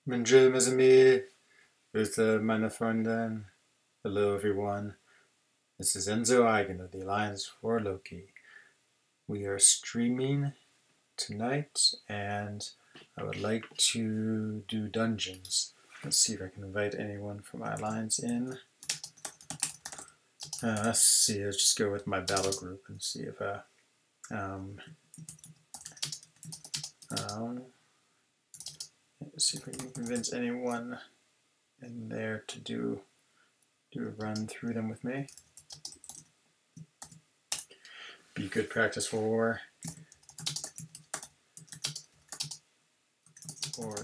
Bonjour, mes amis. Grüße, meine Freundin. Hello, everyone. This is Enzo Eigen of the Alliance for Loki. We are streaming tonight, and I would like to do dungeons. Let's see if I can invite anyone from my alliance in. Let's see. Let's just go with my battle group and see if let's see if we can convince anyone in there to do a run through them with me. Be good practice for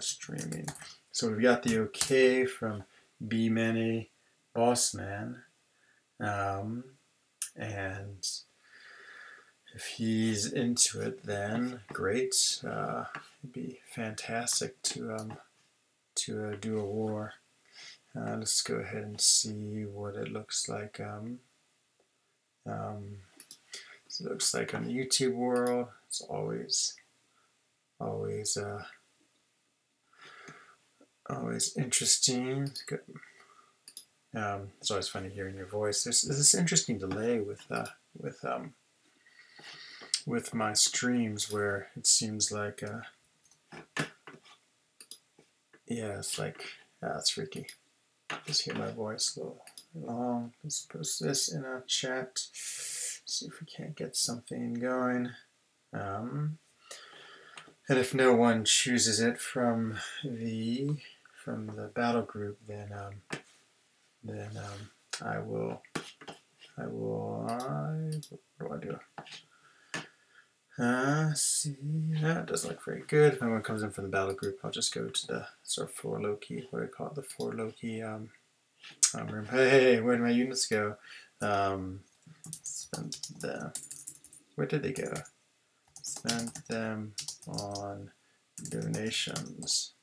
streaming. So we've got the okay from B Many Boss Man, and if he's into it, then great. It'd be fantastic to do a war. Let's go ahead and see what it looks like. So it looks like on the YouTube world, it's always interesting. It's always funny hearing your voice. There's this interesting delay with my streams where it seems like yeah, it's like it's freaky. Just hear my voice a little long. Let's post this in a chat. See if we can't get something going. And if no one chooses it from the battle group, then I will. What do I do? See, that doesn't look very good. If no one comes in from the battle group, I'll just go to the sort of for Loki. What do I call it? The for Loki room. Hey, where did my units go? Where did they go? Spent them on donations.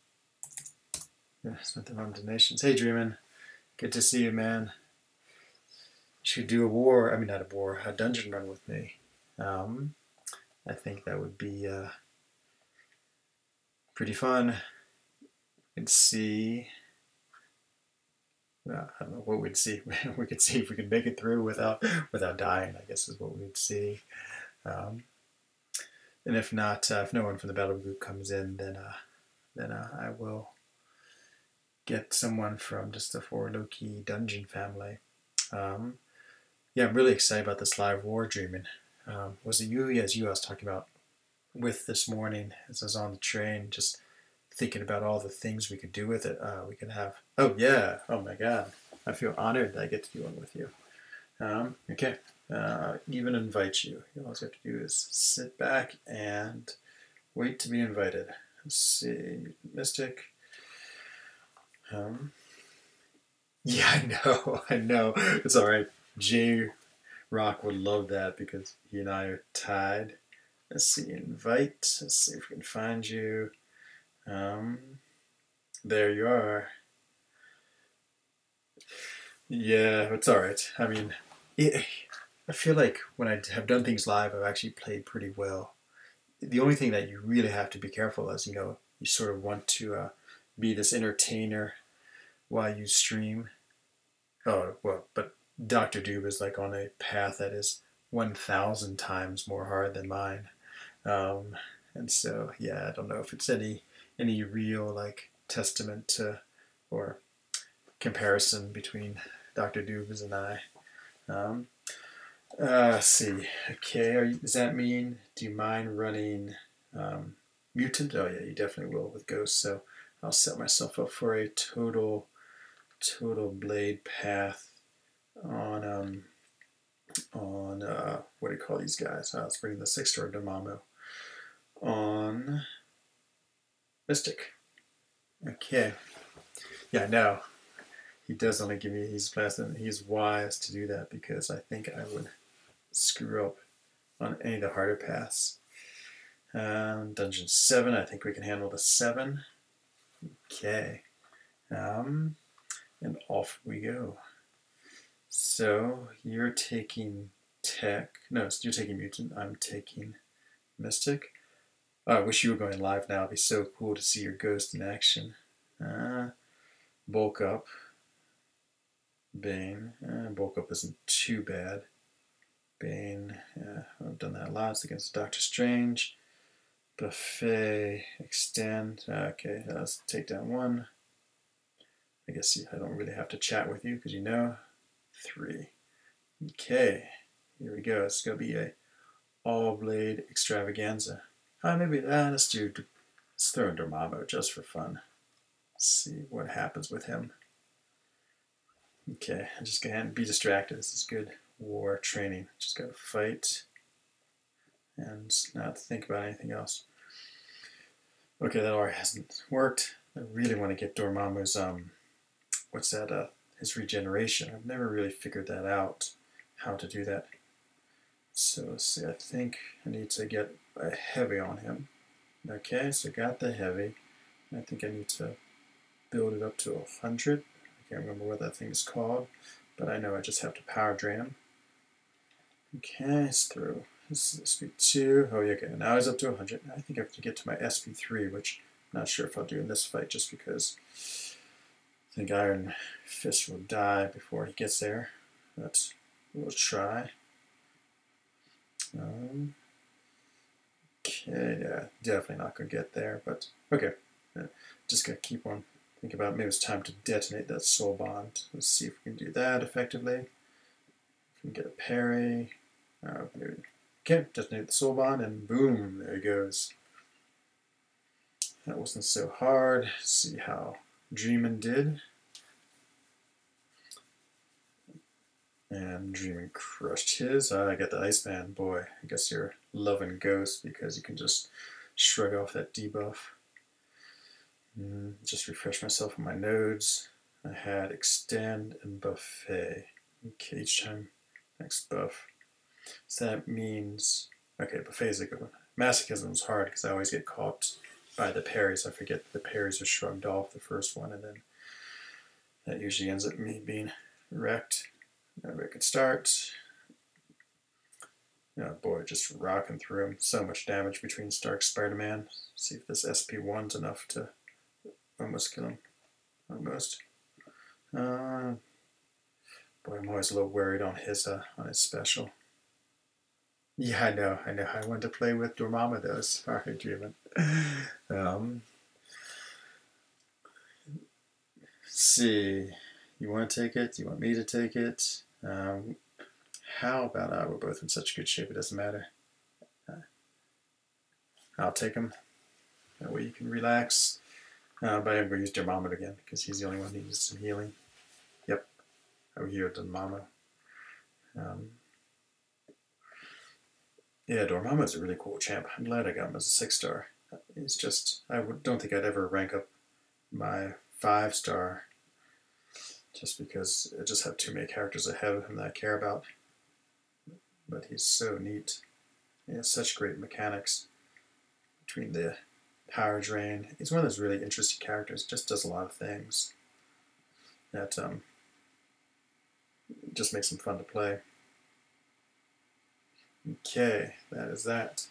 Yeah, spent them on donations. Hey, Dreamin'. Good to see you, man. You should do a war. I mean, not a war. A dungeon run with me. I think that would be pretty fun. We'd see. I don't know what we'd see. We could see if we could make it through without dying, I guess is what we'd see. And if not, if no one from the battle group comes in, then I will get someone from just the for Loki dungeon family. Yeah, I'm really excited about this live war dreaming. Was it you? Yes, you I was talking about with this morning as I was on the train, just thinking about all the things we could do with it. We could have, oh yeah, oh my god, I feel honored that I get to do one with you. Okay, even invite you. All you have to do is sit back and wait to be invited. Let's see, Mystic. Yeah, I know. It's all right. J Rock would love that because he and I are tied. Let's see, invite. Let's see if we can find you. There you are. Yeah, it's all right. I mean, I feel like when I have done things live, I've actually played pretty well. The only thing that you really have to be careful is, you sort of want to be this entertainer while you stream. Oh, well, but Dr. Doob is like on a path that is 1,000 times more hard than mine. And so, yeah, I don't know if it's any real like testament to or comparison between Dr. Doob and I. Let's see. Okay, does that mean, do you mind running Mutant? Oh yeah, you definitely will with Ghost. So I'll set myself up for a total blade path on what do you call these guys? Let's bring the 6-star Dormammu on Mystic. Okay. Yeah, no. He does only give me these paths, and he's wise to do that because I think I would screw up on any of the harder paths. Dungeon 7, I think we can handle the 7. Okay. And off we go. So you're taking tech. No, you're taking mutant. I'm taking mystic. Oh, I wish you were going live now. It'd be so cool to see your ghost in action. Bulk up. Bane. Bulk up isn't too bad. Bane. I've done that a lot. It's against Doctor Strange. Buffet. Extend. Okay, let's take down 1. I guess I don't really have to chat with you because you know. 3. Okay, here we go. It's going to be a all-blade extravaganza. Maybe let's throw in Dormammu just for fun. See what happens with him. Okay, I'm just going to be distracted. This is good war training. Just got to fight and not think about anything else. Okay, that already hasn't worked. I really want to get Dormammu's, his regeneration. I've never really figured that out, how to do that. So let's see, I think I need to get a heavy on him. Okay, so got the heavy. I think I need to build it up to 100. I can't remember what that thing is called, but I know I just have to power drain him. Okay, it's through. This is SP2. Oh, yeah, okay, now he's up to 100. I think I have to get to my SP3, which I'm not sure if I'll do in this fight just because I think Iron Fist will die before he gets there. But we'll try. Okay, yeah, definitely not going to get there, but okay. Just got to keep on thinking about maybe it's time to detonate that soul bond. Let's see if we can do that effectively. If we can get a parry. Maybe. Okay, detonate the soul bond, and boom, there he goes. That wasn't so hard. Let's see how Dreamin' did. And Dreamin' crushed his. I got the Iceman. Boy, I guess you're loving Ghost because you can just shrug off that debuff. Just refresh myself on my nodes. I had Extend and Buffet. Okay, each time, next buff. So that means, okay, Buffet is a good one. Masochism is hard because I always get caught by the parries. I forget the parries are shrugged off the first one, and then that usually ends up me being wrecked. Everybody can start. Oh boy, just rocking through him. So much damage between Stark Spider-Man. See if this SP1's enough to almost kill him. Almost. Boy, I'm always a little worried on his special. Yeah, I know. I wanted to play with Dormammu though. Sorry, Dreamin'. Let's see. You want to take it? Do you want me to take it? How about we're both in such good shape it doesn't matter. I'll take him. That way you can relax. But I'm going to use Dormammu again because he's the only one who needs some healing. Yep, I will heal Dormammu. Yeah, Dormammu's a really cool champ. I'm glad I got him as a 6-star. It's just, don't think I'd ever rank up my 5-star just because I just have too many characters ahead of him that I care about. But he's so neat. He has such great mechanics between the power drain. He's one of those really interesting characters. Just does a lot of things that just makes him fun to play. Okay, that is that.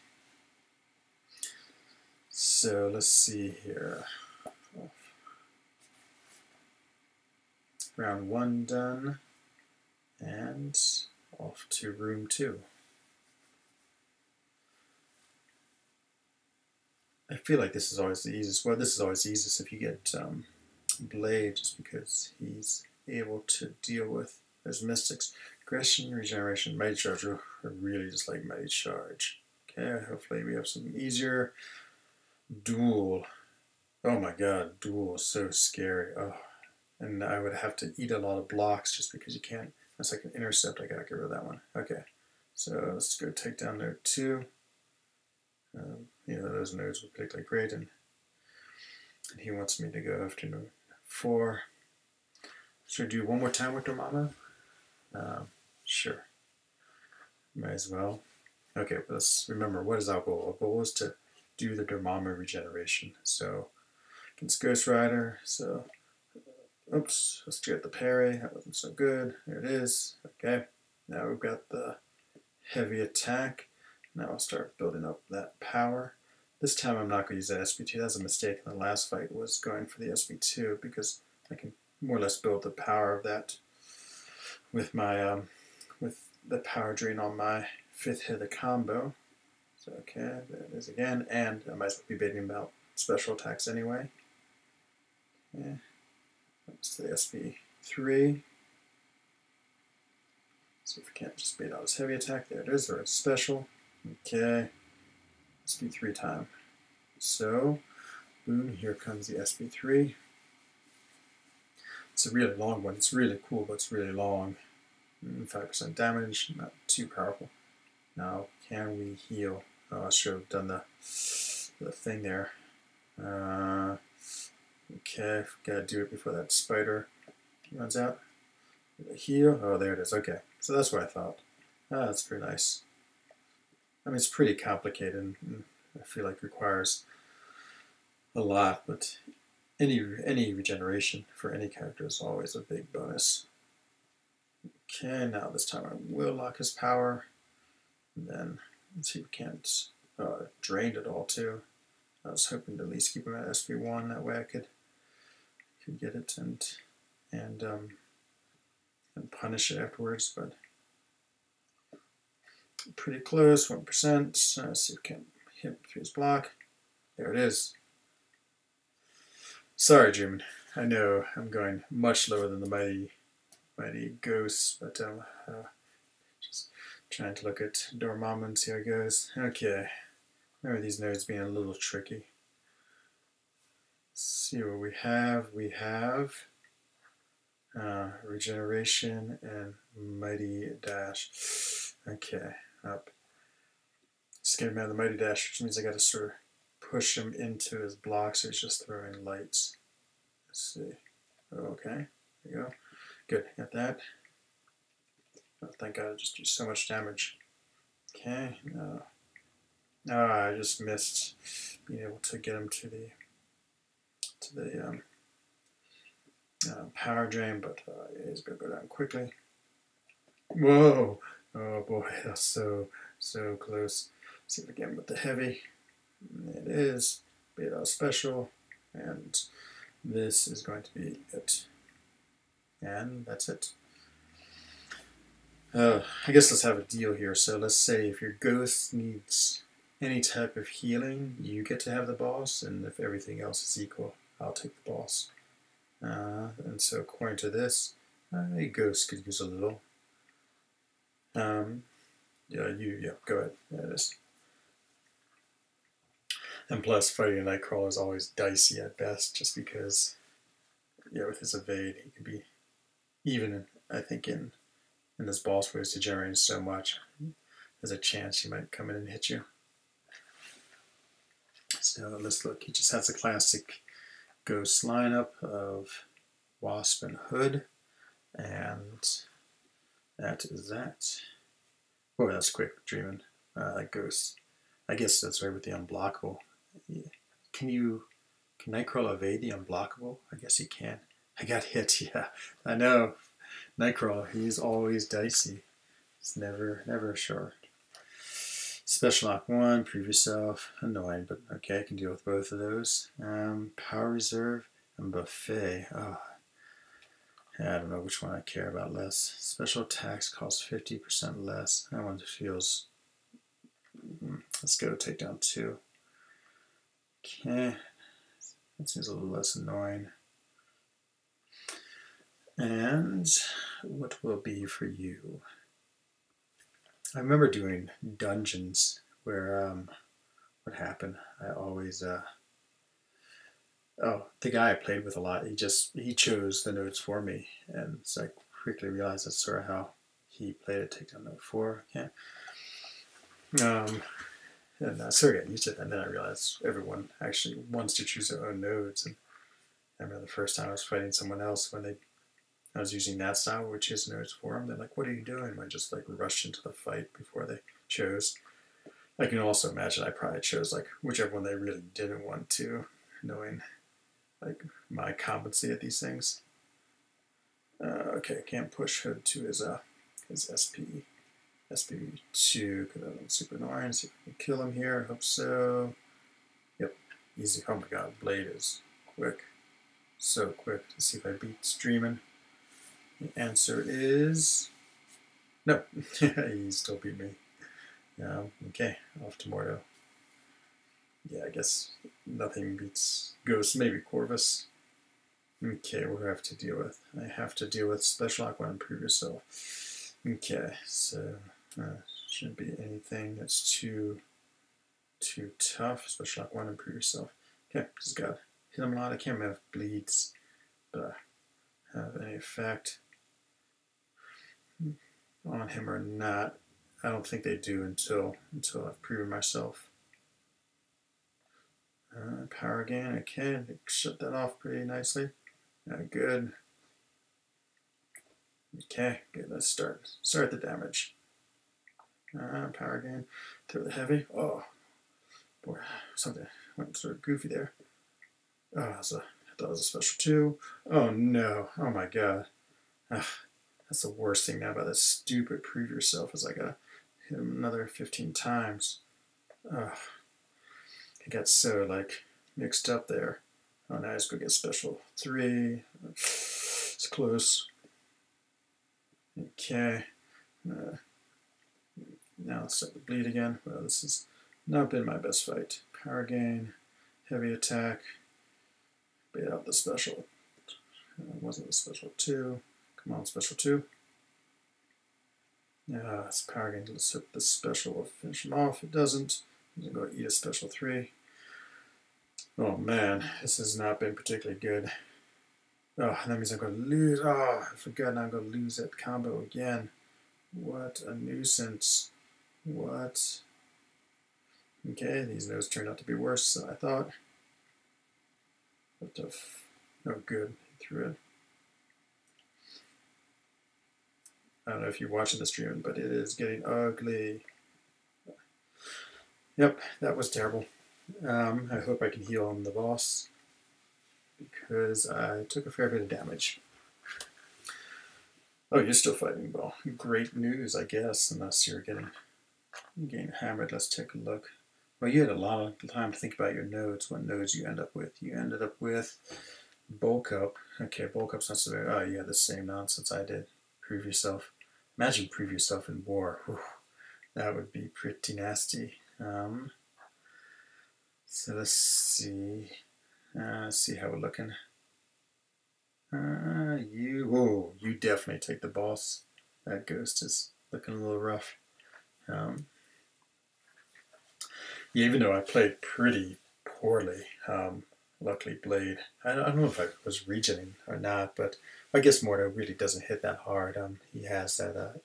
So let's see here. Round 1 done, and off to room 2. I feel like this is always the easiest. Well, this is always the easiest if you get Blade, just because he's able to deal with those mystics. Aggression, regeneration, Mighty Charge. I really just like Mighty Charge. Okay, hopefully we have something easier. Duel. Oh my god, Duel is so scary. Oh. And I would have to eat a lot of blocks just because you can't. That's like an intercept. I gotta get rid of that one. Okay, so let's go take down node 2. Those nodes were particularly great, and he wants me to go after node 4. Should I do one more time with Dormammu? Sure. Might as well. Okay, but let's remember, what is our goal? Our goal is to do the Dormammu regeneration. So, against Ghost Rider, so, oops, let's get the parry. That wasn't so good. There it is. Okay, now we've got the heavy attack. Now I'll start building up that power. This time I'm not going to use that SP2. That's a mistake in the last fight, was going for the SP2, because I can more or less build the power of that with my with the power drain on my 5th hit of the combo. So okay, there it is again, and I might be baiting about special attacks anyway. Okay, that's to the SP3. See if we can't just bait out his heavy attack. There it is, or it's special. Okay, SP3 time. So, boom, here comes the SP3. It's a really long one. It's really cool, but it's really long. 5% damage, not too powerful. Now, can we heal? Oh, I should have done the thing there. Okay, gotta do it before that spider runs out. Heal. Oh, there it is. Okay, so that's what I thought. That's pretty nice. I mean, it's pretty complicated, and I feel like requires a lot, but any regeneration for any character is always a big bonus. Okay, now this time I will lock his power, and then let's see if we can't drain it all too. I was hoping to at least keep him at SP1, that way I could get it and punish it afterwards, but pretty close, 1%. Let's see if we can hit through his block. There it is. Sorry, German. I know I'm going much lower than the mighty ghosts, but just trying to look at Dormammu and see how it goes. Okay. Remember these nodes being a little tricky. Let's see what we have. We have regeneration and mighty dash. Okay, up. Just get him out of the mighty dash, which means I got to sort of push him into his block, so he's just throwing lights. Let's see. Okay, there you go. Good, got that. Oh, thank God, I just do so much damage. Okay, no. I just missed being able to get him to the power drain, but he's going to go down quickly. Whoa! Oh boy, that's so close. Let's see it again with the heavy. It is beta special, and this is going to be it. And that's it. I guess let's have a deal here. So let's say if your ghost needs any type of healing, you get to have the boss, and if everything else is equal, I'll take the boss. And so according to this, a ghost could use a little. Yeah, go ahead. There it is. And plus, fighting a Nightcrawler is always dicey at best, just because, yeah, with his evade, he can be, even, I think, in this boss where he's degenerating so much, there's a chance he might come in and hit you. So let's look. He just has a classic ghost lineup of Wasp and Hood, and that is that. Oh, that's quick, dreaming. Ghost. I guess that's right with the unblockable. Yeah. Can Nightcrawler evade the unblockable? I guess he can. I got hit, yeah. I know. Nightcrawler, he's always dicey. It's never sure. Special knock 1, prove yourself. Annoying, but okay, I can deal with both of those. Power reserve and buffet. Oh, I don't know which one I care about less. Special attacks cost 50% less. That one feels. Let's go take down 2. Okay, that seems a little less annoying. And what will be for you? I remember doing dungeons where what happened? I always the guy I played with a lot, he chose the notes for me, and so I quickly realized that's sort of how he played it. Take down note 4. Okay. And so I got used to it, and then I realized everyone actually wants to choose their own nodes. And I remember the first time I was fighting someone else when I was using that style, which is nodes for them. They're like, "What are you doing?" And I just like rushed into the fight before they chose. I can also imagine I probably chose like whichever one they really didn't want to, knowing like my competency at these things. Okay, can't push Hood to his SP2 because I'm super annoying. See if we can kill him here. Hope so. easy. Oh my god, Blade is quick. So quick. Let's see if I beat streaming. The answer is no. He still beat me. Okay, off to Mordo. Yeah, I guess nothing beats Ghost, maybe Corvus. Okay, what do I have to deal with? I have to deal with Special Lock 1 and Prove Yourself. Okay, so shouldn't be anything that's too tough. Special Lock 1 and Prove Yourself. Okay, just got hit him a lot. I can't remember if bleeds, but have any effect on him or not. I don't think they do until I've proven myself. Power gain, okay, shut that off pretty nicely. Good. Okay, good. Let's start the damage. Power gain, throw the heavy. Oh, boy, something went sort of goofy there. Oh, I thought it was a special 2. Oh no! Oh my god. That's the worst thing now about this stupid Prove Yourself is I gotta hit him another 15 times. I got so like mixed up there. Oh, now let's go get special 3. It's close. Okay. Now let's start the bleed again. Well, this has not been my best fight. Power gain, heavy attack. Bait out the special. Wasn't the special 2. Come on, special 2. It's power gain. Let's hope the special will finish him off. It doesn't. I'm going to go eat a special 3. Oh man, this has not been particularly good. Oh, that means I'm going to lose. Oh, I forgot now I'm going to lose that combo again. What a nuisance. What? Okay, these nodes turned out to be worse than I thought. What the oh, good. He threw it. I don't know if you're watching the stream, but it is getting ugly. Yep, that was terrible. I hope I can heal on the boss because I took a fair bit of damage. Oh, you're still fighting, well, great news, I guess, unless you're getting hammered. Let's take a look. Well, you had a lot of time to think about your nodes, what nodes you end up with. You ended up with Bulk Up. Okay, Bulk Up's not so very, oh, you had the same nonsense I did. Prove Yourself. Imagine Prove Yourself in war. Whew, that would be pretty nasty. So let's see. See how we're looking. You definitely take the boss. That ghost is looking a little rough. Yeah, even though I played pretty poorly, luckily Blade. I don't know if I was regening or not, but I guess Mordo really doesn't hit that hard. He has that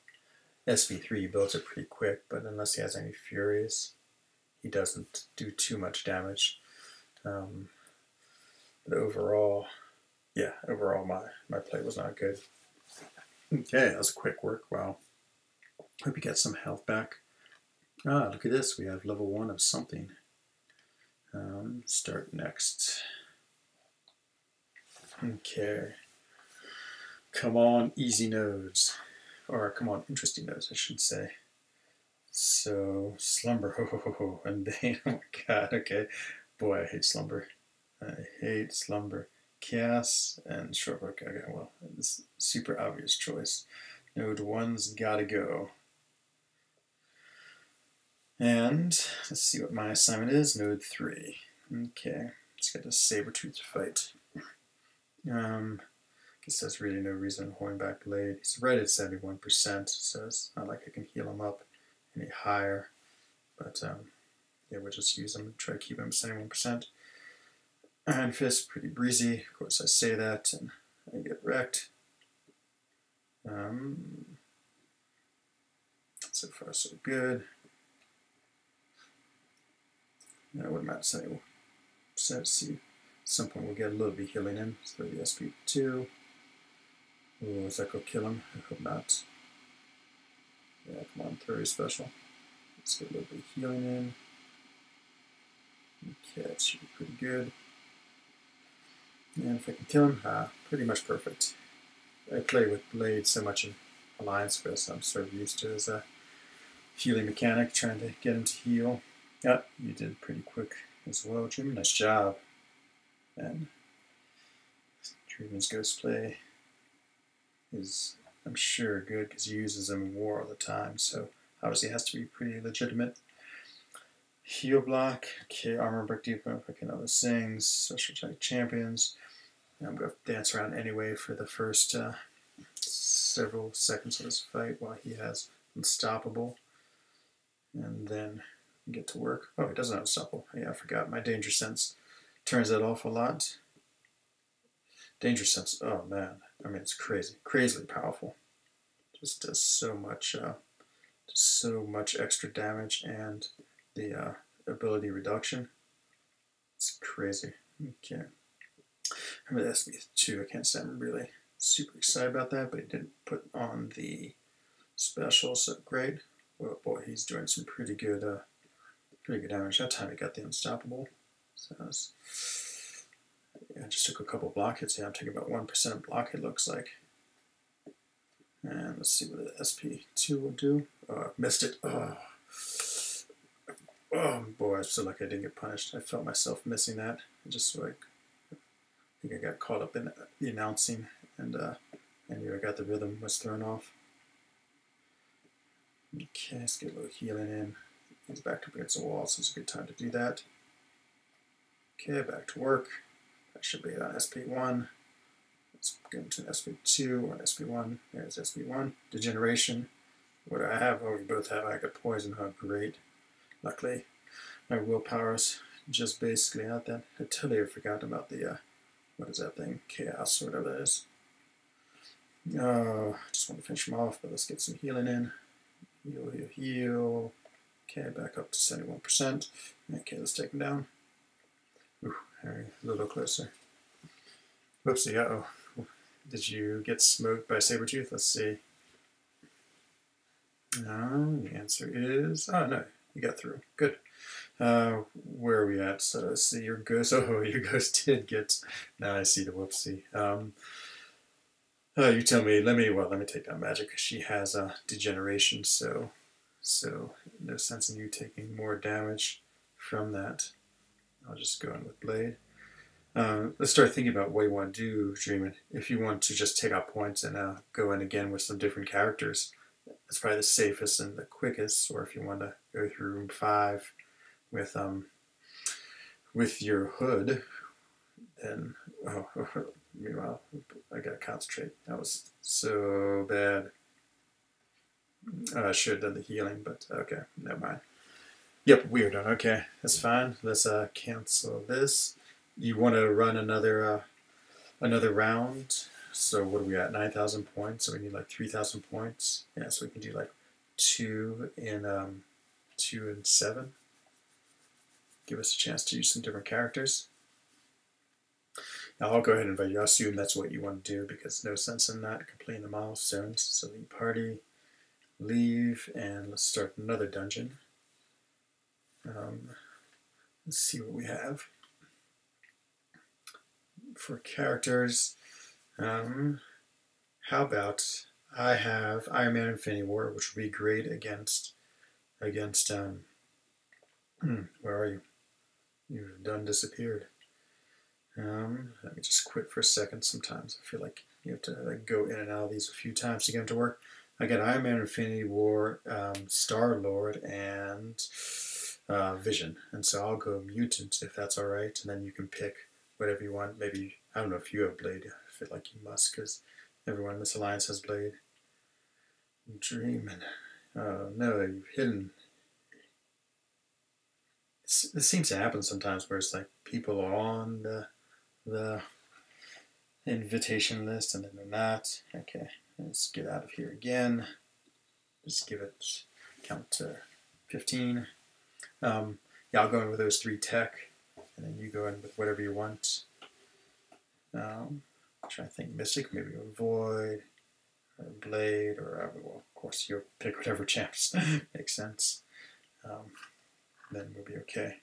SP3, he builds it pretty quick, but unless he has any Furies, he doesn't do too much damage. But overall, yeah, overall my play was not good. Okay, that was quick work. Wow. Hope you get some health back. Ah, look at this. We have level 1 of something. Start next. Okay. Come on, easy nodes. Or come on, interesting nodes, I should say. So, Slumber, and Bane. Oh my god, okay. Boy, I hate Slumber. I hate Slumber. Chaos and Shortwork. Okay, well, this is super obvious choice. Node 1's gotta go. And let's see what my assignment is. Node 3. Okay, let's get a Sabertooth fight. Guess there's really no reason holding back Blade. He's right at 71%, so it's not like I can heal him up any higher. But yeah, we'll just use him and try to keep him at 71%. Iron Fist, pretty breezy. Of course, I say that and I get wrecked. So far, so good. I wouldn't mind saying, so let's see. At some point, we'll get a little bit of healing in. Let's throw the SP2. Ooh, is that going to kill him? I hope not. Yeah, come on, throw your special. Let's get a little bit of healing in. Okay, that should be pretty good. And if I can kill him, pretty much perfect. I play with Blade so much in Alliance Quest, I'm sort of used to his healing mechanic, trying to get him to heal. Yeah, you did pretty quick as well. Dreamin', nice job. And Dreamin's ghost play is, I'm sure, good because he uses them in war all the time, so obviously it has to be pretty legitimate. Heal block, okay, armor break deep, picking other things, special attack champions. And I'm going to dance around anyway for the first several seconds of this fight while he has unstoppable. And then get to work. Oh, he doesn't have unstoppable. Yeah, I forgot. My danger sense turns that off a lot. Danger sense, oh man, I mean, it's crazy, crazily powerful. Just does so much extra damage, and the ability reduction. It's crazy. Okay. Remember the SB2, I can't say I'm really super excited about that, but he didn't put on the special, so great. Well, boy, he's doing some pretty good damage. That time he got the unstoppable. So I just took a couple block hits. Yeah, I'm taking about 1% block hit, looks like. And let's see what the SP2 will do. Oh, I missed it. Oh boy, I'm so lucky I didn't get punished. I felt myself missing that. Just like, I think I got caught up in the announcing, and I knew I got the rhythm was thrown off. Okay, let's get a little healing in. He's back up against the wall, so it's a good time to do that. Okay, back to work. That should be on SP1. Let's go into an SP2 or an SP1. There's SP1. Degeneration. What do I have? Oh, we both have. I got poison. Oh, great. Luckily, my willpower's just basically out that. I totally forgot about the, what is that thing? Chaos or whatever that is. I just want to finish him off, but let's get some healing in. Heal, heal, heal. Okay, back up to 71%. Okay, let's take him down. Ooh, a little closer. Whoopsie, uh-oh. Did you get smoked by Sabretooth? Let's see. No, the answer is... Oh, no, you got through. Good. Where are we at? So let's see, your ghost... Oh, your ghost did get... Now I see the whoopsie. You tell me, let me take down magic, because she has degeneration, so no sense in you taking more damage from that. I'll just go in with Blade. Let's start thinking about what you want to do, Dreamin'. If you want to just take out points and go in again with some different characters, that's probably the safest and the quickest. Or if you want to go through room 5 with your hood, then meanwhile I gotta concentrate. That was so bad. I should have done the healing, but okay, never mind. Yep, we are done. Okay, that's fine. Let's cancel this. You want to run another round. So what are we at? 9,000 points. So we need like 3,000 points. Yeah, so we can do like 2 and 7. Give us a chance to use some different characters. Now I'll go ahead and invite you. I assume that's what you want to do because no sense in not completing the milestones. So leave party, leave, and let's start another dungeon. Let's see what we have for characters. How about I have Iron Man Infinity War, which would be great against where are you? You've done disappeared. Let me just quit for a second. Sometimes I feel like you have to go in and out of these a few times to get them to work. I got Iron Man Infinity War, Star-Lord, and Vision. And so I'll go Mutant if that's alright, and then you can pick whatever you want. Maybe, I don't know if you have Blade. I feel like you must because everyone in this alliance has Blade. Dreamin'. Oh no, you've hidden. This seems to happen sometimes where it's like people are on the invitation list and then they're not. Okay, let's get out of here again. Just give it, count to 15. Yeah, I'll go in with those 3 tech, and then you go in with whatever you want. I'm trying to think, Mystic, maybe a Void, or Blade, or well, of course you'll pick whatever champs makes sense. Then we'll be okay.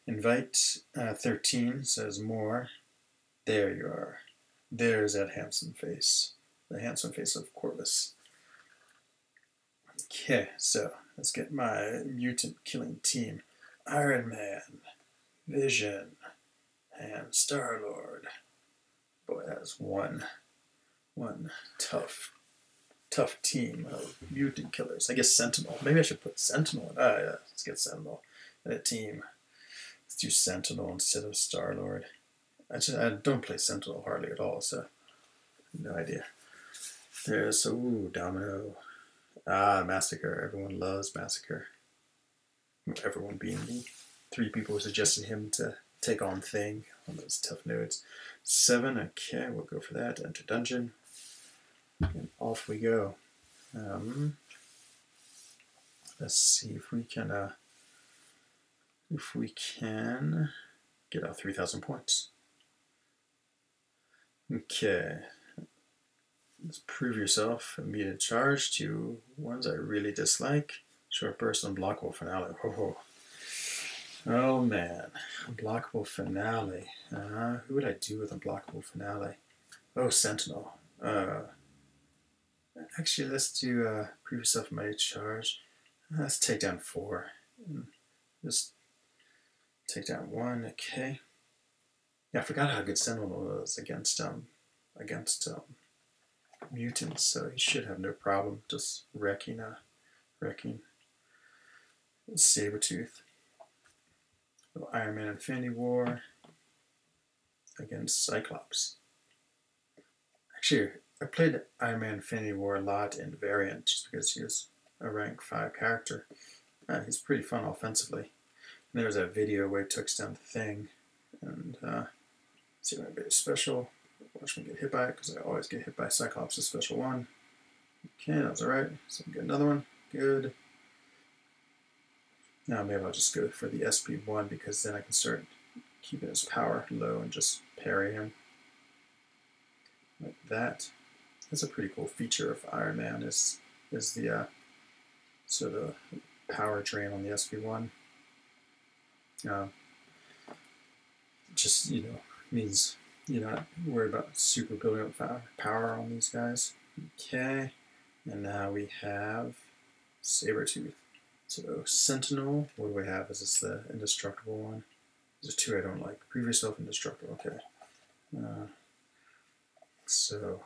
Invite 13 says more. There you are. There's that handsome face. The handsome face of Corvus. Okay, so let's get my mutant killing team. Iron Man, Vision, and Star-Lord. Boy, that's one tough team of mutant killers. I guess Sentinel. Maybe I should put Sentinel in. Yeah, let's get Sentinel in a team. Let's do Sentinel instead of Star-Lord. I don't play Sentinel hardly at all, so no idea. There's, ooh, Domino. Ah, Massacre. Everyone loves Massacre. Everyone being me. 3 people who suggested him to take on Thing on those tough nodes. 7, okay, we'll go for that. Enter dungeon. And off we go. Let's see if we can get our 3,000 points. Okay. Let's prove yourself. Immediate charge to ones I really dislike. Short burst, unblockable finale. Oh man, unblockable finale. Who would I do with unblockable finale? Oh, Sentinel. Actually, let's do prove yourself immediate charge. Let's take down 4. Just take down 1. Okay. Yeah, I forgot how good Sentinel was against mutants, so he should have no problem just wrecking Sabretooth. So Iron Man Infinity War against Cyclops. Actually, I played Iron Man Infinity War a lot in variant just because he was a rank 5 character. He's pretty fun offensively. And there was that video where he took down the Thing, and see if I get a special. Watch me get hit by it, because I always get hit by Cyclops' special 1. Okay, that's alright. So get another one. Good. Now maybe I'll just go for the SP1, because then I can start keeping his power low and just parry him. Like that. That's a pretty cool feature of Iron Man, is the sort of power drain on the SP1. Just, means you're not worried about super building up power on these guys. Okay, and now we have Sabretooth. So Sentinel, what do we have? Is this the indestructible one? There's 2 I don't like. Prove yourself indestructible, okay. So,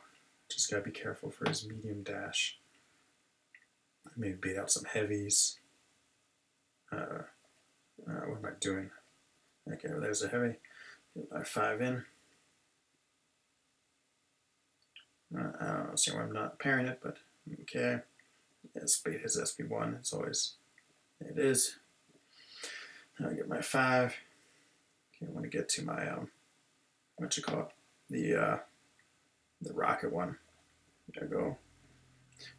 just gotta be careful for his medium dash. Maybe beat out some heavies. What am I doing? Okay, well, there's a heavy. Get my 5 in. I don't see why I'm not pairing it, but okay. Yes, bait his SP1. It's always, it is. Now I get my 5. Okay, I want to get to my what you call it, the rocket one. There we go.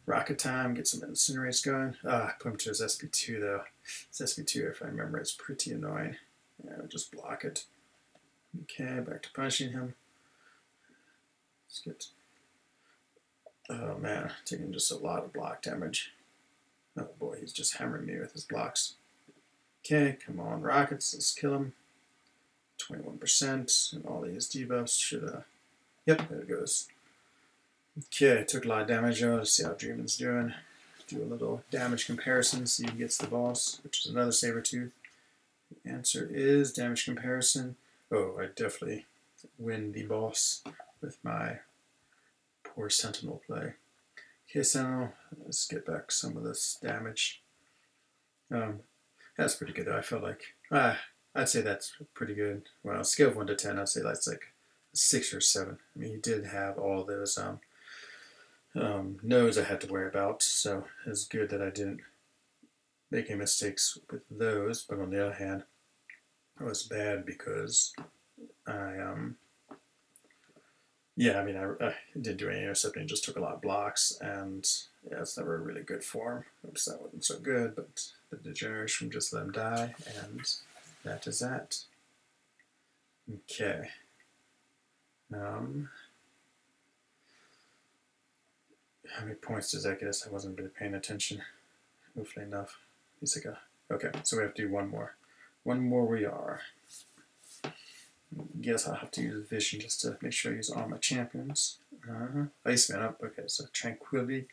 Rocket time. Get some incinerates going. Put him to his SP2 though. His SP2, if I remember, is pretty annoying. Yeah, I'll just block it. Okay, back to punishing him. Let's get. Oh man, taking just a lot of block damage. Oh boy, he's just hammering me with his blocks. Okay, come on, rockets, let's kill him. 21%, and all these debuffs should, yep, there it goes. Okay, took a lot of damage though. Let's see how Dreamin's doing. Do a little damage comparison, see who gets the boss, which is another Sabretooth. The answer is damage comparison. Oh, I definitely win the boss with my poor Sentinel play. Okay, Sentinel, let's get back some of this damage. That's pretty good though. I felt like, I'd say that's pretty good. Well, scale of 1 to 10, I'd say that's like a 6 or 7. I mean, he did have all those nodes I had to worry about, so it's good that I didn't make any mistakes with those. But on the other hand, it was bad because yeah, I mean, I didn't do any intercepting, just took a lot of blocks, and yeah, it's never really good form. Oops, that wasn't so good, but the degeneration just let him die, and that is that. Okay. How many points does that get us? I wasn't really paying attention. Hopefully enough. He's like okay, so we have to do one more. One more we are. Guess I'll have to use Vision just to make sure I use all my champions. Iceman up. Okay, so Tranquility.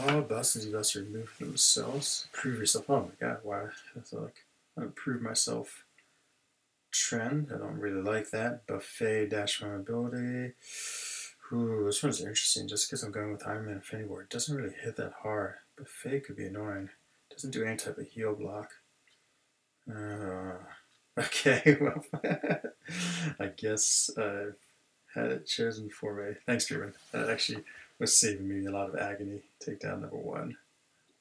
Oh, busts and debuffs remove themselves. Prove yourself. Oh my god, wow. I feel like I would prove myself trend. I don't really like that. Buffet dash vulnerability. Ooh, this one's interesting just because I'm going with Iron Man Infinity War. It doesn't really hit that hard. Buffet could be annoying. It doesn't do any type of heal block. Okay, well, I guess I had it chosen for me. Thanks, Truman. That actually was saving me a lot of agony. Take down number one.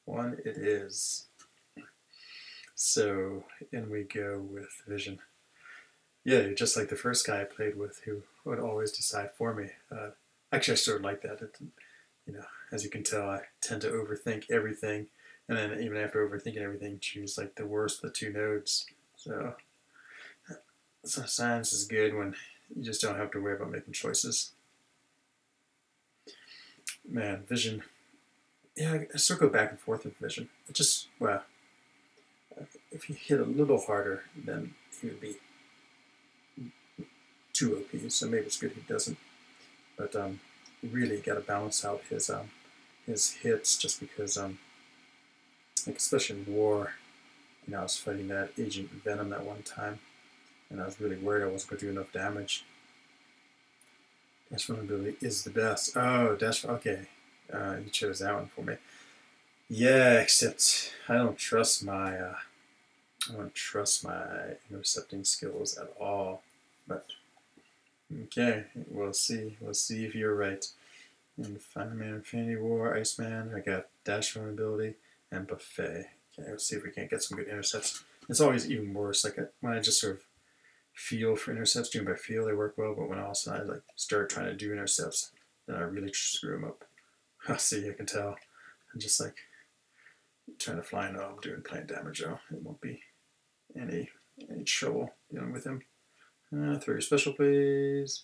One it is. So in we go with Vision. Yeah, you're just like the first guy I played with who would always decide for me. Actually, I sort of like that. You know, as you can tell, I tend to overthink everything, and then even after overthinking everything, choose like the worst of the two nodes. So science is good when you just don't have to worry about making choices. Man, Vision. Yeah, I still go back and forth with Vision. It just, well, if he hit a little harder, then he would be too OP. So maybe it's good he doesn't. But you really got to balance out his hits, just because like especially in War, you know, I was fighting that Agent Venom that one time, and I was really worried I wasn't going to do enough damage. Dash vulnerability is the best. Oh, dash. Okay, you chose that one for me. Yeah, except I don't trust my intercepting skills at all. But okay, we'll see. We'll see if you're right. And Iron Man Infinity War, Iceman. I got dash vulnerability and Buffet. Okay, let's see if we can't get some good intercepts. It's always even worse. Like when I just sort of feel for intercepts, doing by feel, they work well. But when all of a sudden I like start trying to do intercepts, then I really screw them up. I see. I can tell. I'm just like trying to fly. No, I'm doing plain damage though. It won't be any trouble dealing with him. Throw your special, please.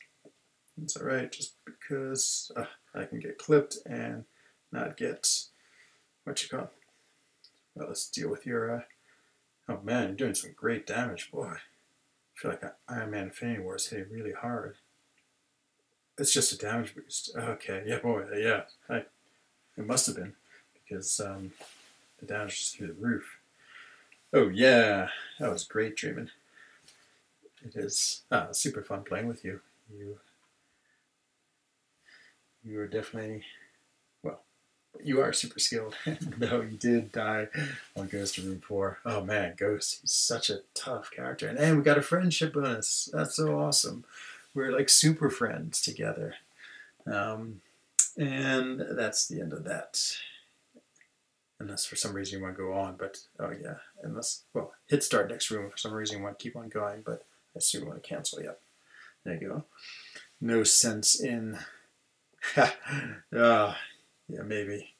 It's alright, just because I can get clipped and not get what you call. Well, let's deal with your. Oh man, you're doing some great damage, boy. I feel like Iron Man Infinity War is hitting really hard. It's just a damage boost. Okay, yeah, boy, yeah. It must have been, because the damage is through the roof. Oh yeah, that was great, Dreamin'. It is super fun playing with you. You are definitely, well, you are super skilled. No, you did die on Ghost of Room 4. Oh man, Ghost, he's such a tough character. And we got a friendship bonus. That's so awesome. We're like super friends together. And that's the end of that. Unless for some reason you want to go on, but oh yeah, unless, well, hit start next room. For some reason you want to keep on going, but I assume you want to cancel. Yep. There you go. No sense in. Yeah, maybe.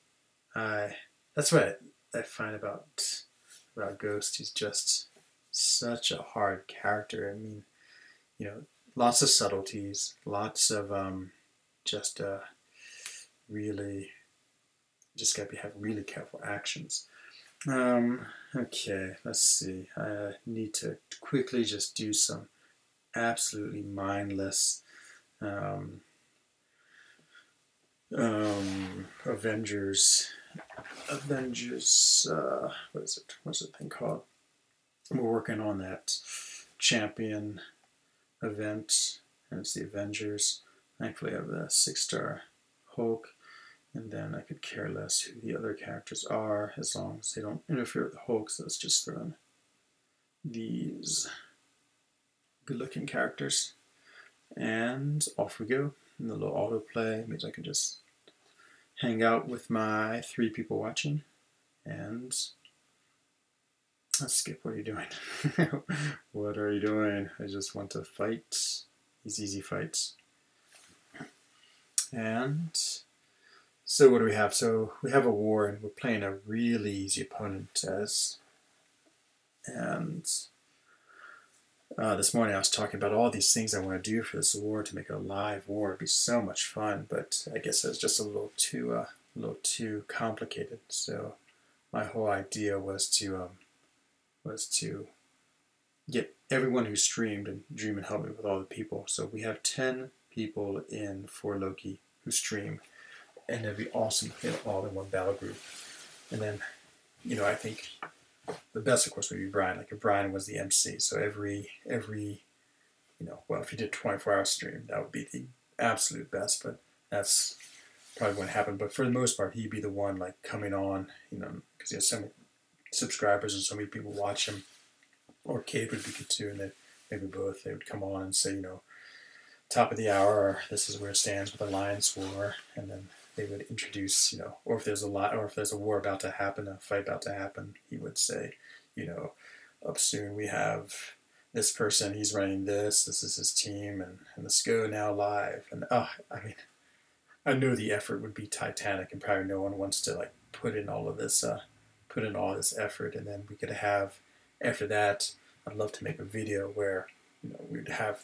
That's what I find about Ghost. He's just such a hard character. I mean, you know, lots of subtleties, lots of just really, just gotta have really careful actions. Okay, let's see. I need to quickly just do some absolutely mindless Avengers, what is it? What's the thing called? We're working on that champion event, and it's the Avengers. Thankfully I have the 6-star Hulk, and then I could care less who the other characters are as long as they don't interfere with the Hulk. So let's just throw in these good-looking characters, and off we go. And the little autoplay means I can just hang out with my 3 people watching. And let's skip. What are you doing? What are you doing? I just want to fight these easy fights. And so what do we have? So we have a war, and we're playing a really easy opponent this morning I was talking about all these things I want to do for this war to make it a live war. It'd be so much fun, but I guess it was just a little too complicated. So my whole idea was to get everyone who streamed and dream and help me with all the people. So we have 10 people in for Loki who stream, and it'd be awesome to hit all in one battle group. And then, you know, I think the best, of course, would be Brian. Like if Brian was the MC, so every well, if you did 24-hour stream, that would be the absolute best. But that's probably wouldn't happen. But for the most part, he'd be the one like coming on, because he has so many subscribers and so many people watch him. Or Cade would be good too, and then maybe both. They would come on and say, top of the hour, or this is where it stands with Alliance War, and then they would introduce, or if there's a war about to happen, a fight about to happen, he would say, up soon we have this person, he's running this is his team, and let's go now live. And I know the effort would be titanic, and probably no one wants to like put in all this effort, and then we could have, after that, I'd love to make a video where we'd have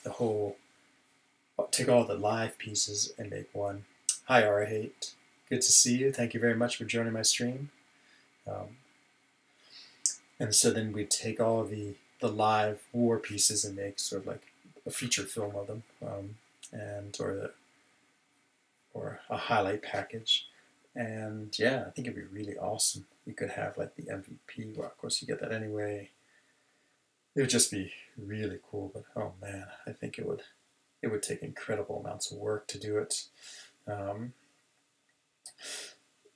take all the live pieces and make one. Hi R8, good to see you. Thank you very much for joining my stream. And so then we'd take all the live war pieces and make sort of like a feature film of them, or a highlight package. And yeah, I think it'd be really awesome. You could have like the MVP. Well, of course you get that anyway. It would just be really cool. But oh man, I think it would take incredible amounts of work to do it.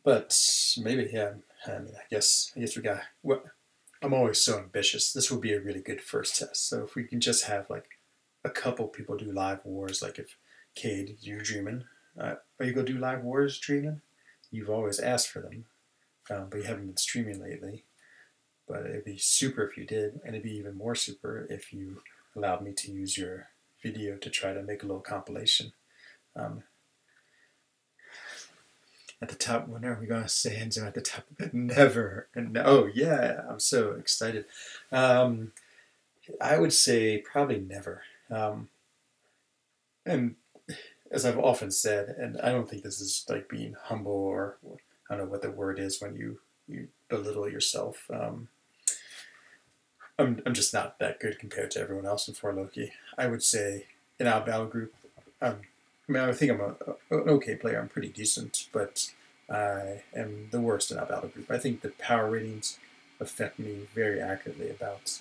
But maybe, yeah. I guess we got. Well, I'm always so ambitious. This would be a really good first test. So if we can just have like a couple people do live wars, like if Cade, you're dreaming, are you gonna do live wars, dreaming? You've always asked for them, but you haven't been streaming lately. But it'd be super if you did, and it'd be even more super if you allowed me to use your video to try to make a little compilation. At the top, when are we going to say Enzo at the top? Never. And oh yeah, I'm so excited. I would say probably never. And as I've often said, and I don't think this is like being humble, or I don't know what the word is when you belittle yourself. I'm just not that good compared to everyone else in frLoki. I would say in our battle group, I think I'm an okay player. I'm pretty decent, but I am the worst in our battle group. I think the power ratings affect me very accurately about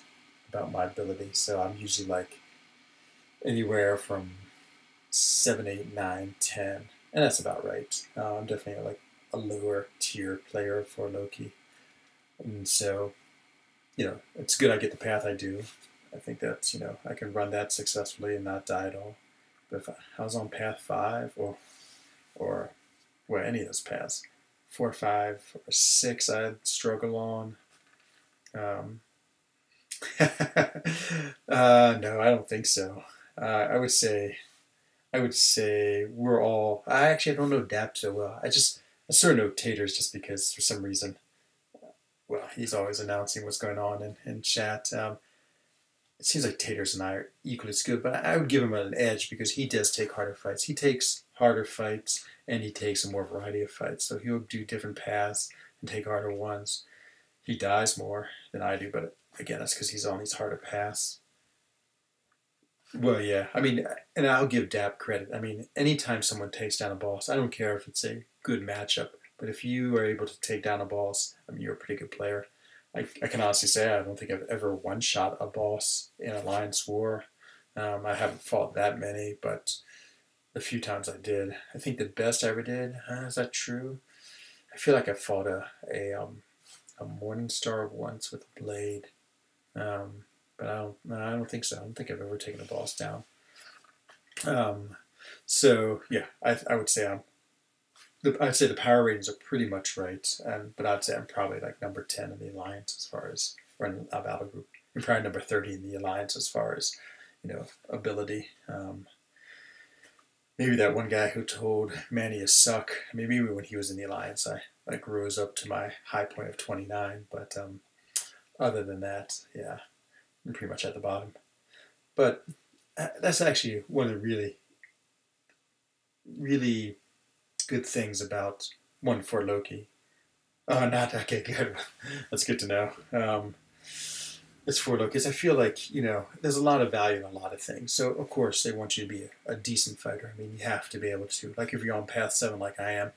my ability. So I'm usually like anywhere from 7, 8, 9, 10, and that's about right. I'm definitely like a lower tier player for Loki, and so it's good I get the path I do. I think that I can run that successfully and not die at all. But if I was on path 5 or well, any of those paths, 4, 5, or 6, I'd struggle on. No, I don't think so. I would say we're all. I don't know Dap so well. I sort of know Taters just because for some reason. Well, he's always announcing what's going on in chat. It seems like Taters and I are equally as good, but I would give him an edge because he does take harder fights. He takes harder fights, and he takes a more variety of fights. So he'll do different paths and take harder ones. He dies more than I do, but again, that's because he's on these harder paths. Well, yeah. And I'll give Dap credit. Anytime someone takes down a boss, I don't care if it's a good matchup, but if you are able to take down a boss, you're a pretty good player. I can honestly say I don't think I've ever one-shot a boss in Alliance War. I haven't fought that many, but the few times I did, I think the best I ever did, is that true? I feel like I fought a Morningstar once with a blade, but I don't think so. I don't think I've ever taken a boss down. So yeah, I would say I'd say the power ratings are pretty much right, but I'd say I'm probably like number 10 in the Alliance as far as running a battle group. I'm probably number 30 in the Alliance as far as ability. Maybe that one guy who told Manny to suck. Maybe when he was in the Alliance, I rose up to my high point of 29. But other than that, yeah, I'm pretty much at the bottom. But that's actually one of the really, really good things about one frLoki. Oh, not okay. Good. That's good to know. It's frLoki because I feel like there's a lot of value in a lot of things. So of course they want you to be a decent fighter. You have to be able to. Like if you're on path 7, like I am.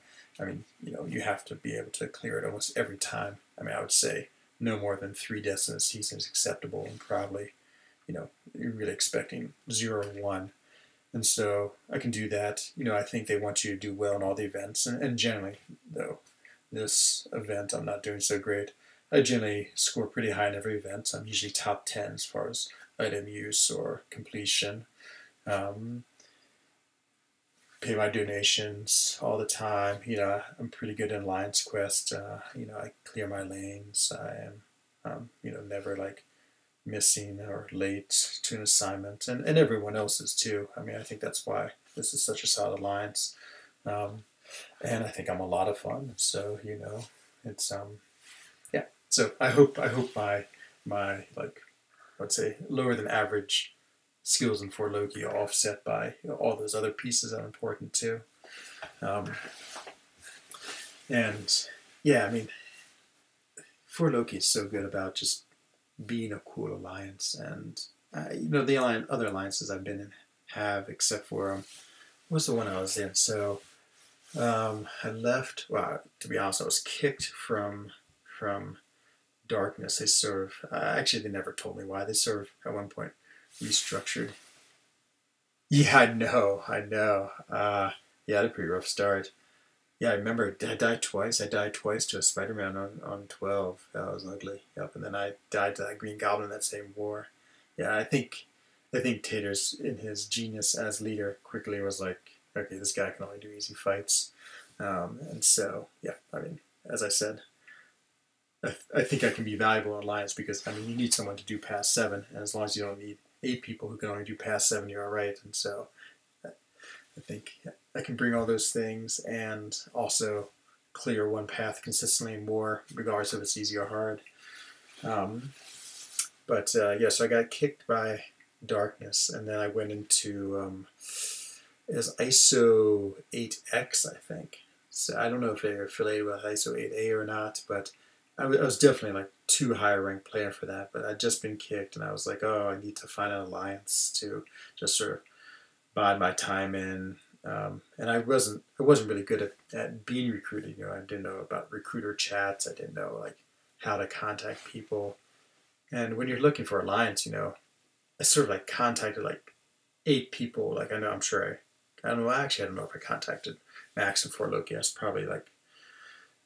You have to be able to clear it almost every time. I would say no more than 3 deaths in a season is acceptable, and probably, you're really expecting 0 or 1. And so I can do that. I think they want you to do well in all the events. And generally, though, this event I'm not doing so great. I generally score pretty high in every event. I'm usually top 10 as far as item use or completion. Pay my donations all the time. I'm pretty good in Alliance Quest. I clear my lanes. I am, never like missing or late to an assignment, and everyone else is too. I mean, I think that's why this is such a solid alliance, and I think I'm a lot of fun. So it's yeah. So I hope my like, let's say, lower than average skills in For Loki are offset by all those other pieces that are important too. And yeah, I mean, For Loki is so good about just being a cool alliance, and the other alliances I've been in have, except for what was the one I was in? So I left. Well, to be honest, I was kicked from Darkness. They sort of actually they never told me why. They sort of at one point restructured. Yeah, I know. Yeah, I had a pretty rough start. Yeah, I remember I died twice. I died twice to a Spider-Man on 12. That was ugly. Yep, and then I died to that Green Goblin in that same war. Yeah, I think Taters, in his genius as leader, quickly was like, okay, this guy can only do easy fights. And so, yeah, I mean, as I said, I think I can be valuable in Alliance because, I mean, you need someone to do past 7, and as long as you don't need 8 people who can only do past 7, you're all right. And so I think I can bring all those things and also clear one path consistently in war, regardless if it's easy or hard. Yeah, so I got kicked by Darkness, and then I went into it was ISO 8X, I think. So I don't know if they're affiliated with ISO 8A or not, but I was definitely like too high a ranked player for that. But I'd just been kicked, and I was like, oh, I need to find an alliance to just sort of bide my time in. And I wasn't really good at being recruited. I didn't know about recruiter chats. I didn't know like how to contact people. And when you're looking for alliance, I sort of like contacted like 8 people. Like I'm sure I don't know. Actually, I don't know if I contacted Max and For Loki. That's probably like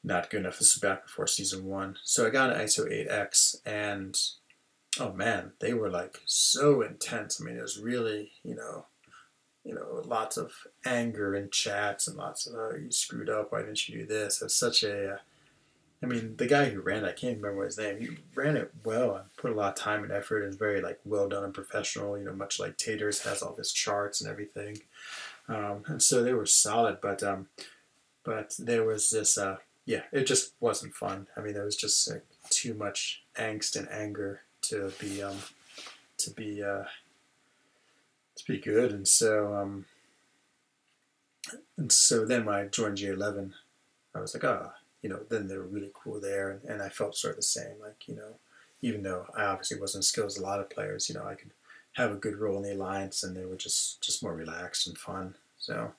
not good enough. This is back before season 1. So I got an ISO 8X, and oh man, they were like so intense. I mean, it was really lots of anger in chats and lots of, oh, you screwed up, why didn't you do this? It's such a, I mean, the guy who ran it, I can't remember his name, he ran it well and put a lot of time and effort and was very like well done and professional, much like Taters has all his charts and everything. And so they were solid, but there was this, yeah, it just wasn't fun. I mean, there was just like, too much angst and anger to be good, and so then when I joined G11, I was like, then they were really cool there, and I felt sort of the same, like, even though I obviously wasn't as skilled as a lot of players, I could have a good role in the alliance, and they were just more relaxed and fun. So,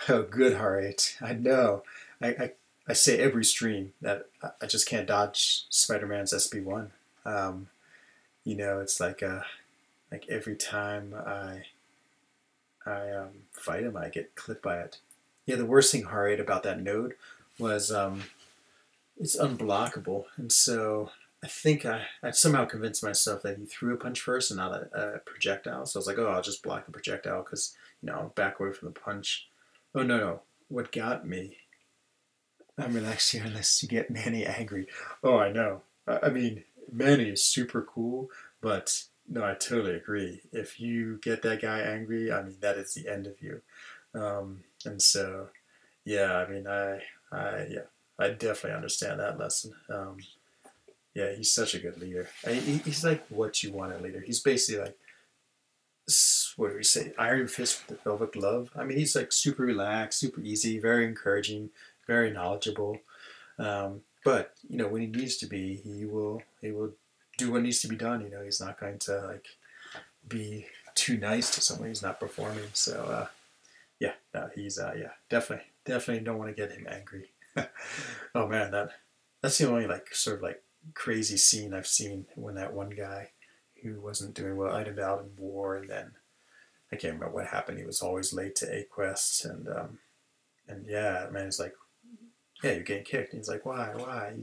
oh, good, Heart. I know. I say every stream that I just can't dodge Spider-Man's SB1. It's like every time I fight him, I get clipped by it. Yeah, the worst thing, Heart, about that node was it's unblockable, and so I think I somehow convinced myself that he threw a punch first and not a projectile. So I was like, oh, I'll just block the projectile because I'll back away from the punch. Oh no! What got me? I'm relaxed here unless you get Manny angry. Oh, I know. I mean, Manny is super cool, but no, I totally agree. If you get that guy angry, I mean, that is the end of you. And so, yeah, I mean, I definitely understand that lesson. Yeah, he's such a good leader. He's like what you want in a leader. He's basically like, what do we say, Iron Fist with the velvet glove. I mean, he's like super relaxed, super easy, very encouraging, very knowledgeable. But when he needs to be, he will do what needs to be done. He's not going to like be too nice to someone who's not performing. So yeah, no, he's yeah, definitely don't want to get him angry. Oh man, that's the only like sort of like crazy scene I've seen when that one guy who wasn't doing well itemed out in war, and then I can't remember what happened. He was always late to a quest, and yeah, man, he's like, yeah, you're getting kicked. And he's like, why?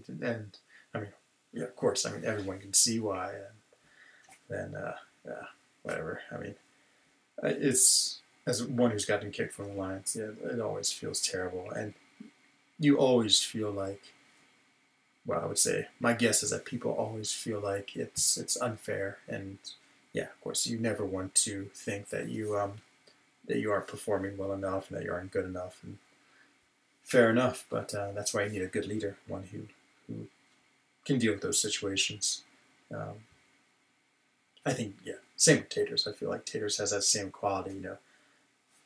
And I mean, yeah, of course. I mean, everyone can see why, and then yeah, whatever. I mean, it's as one who's gotten kicked from the Lions, yeah, it always feels terrible, and you always feel like, well, I would say my guess is that people always feel like it's unfair, and yeah, of course, you never want to think that you aren't performing well enough and that you aren't good enough, and fair enough. But that's why you need a good leader, one who can deal with those situations. Um, I think yeah, same with Taters. I feel like Taters has that same quality, you know,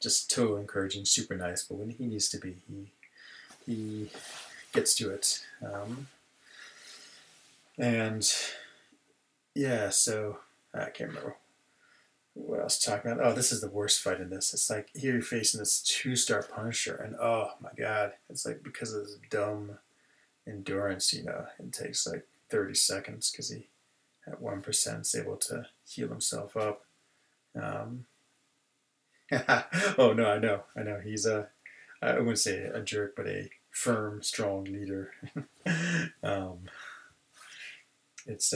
just total encouraging, super nice, but when he needs to be, he gets to it. And yeah, so I can't remember what I was talking about. Oh, this is the worst fight in this. It's like here you're facing this 2-star Punisher, and oh my god, it's like because of this dumb endurance, you know, it takes like 30 seconds because he at 1% is able to heal himself up. Um, oh no, I know. He's I wouldn't say a jerk, but a firm, strong leader. um, it's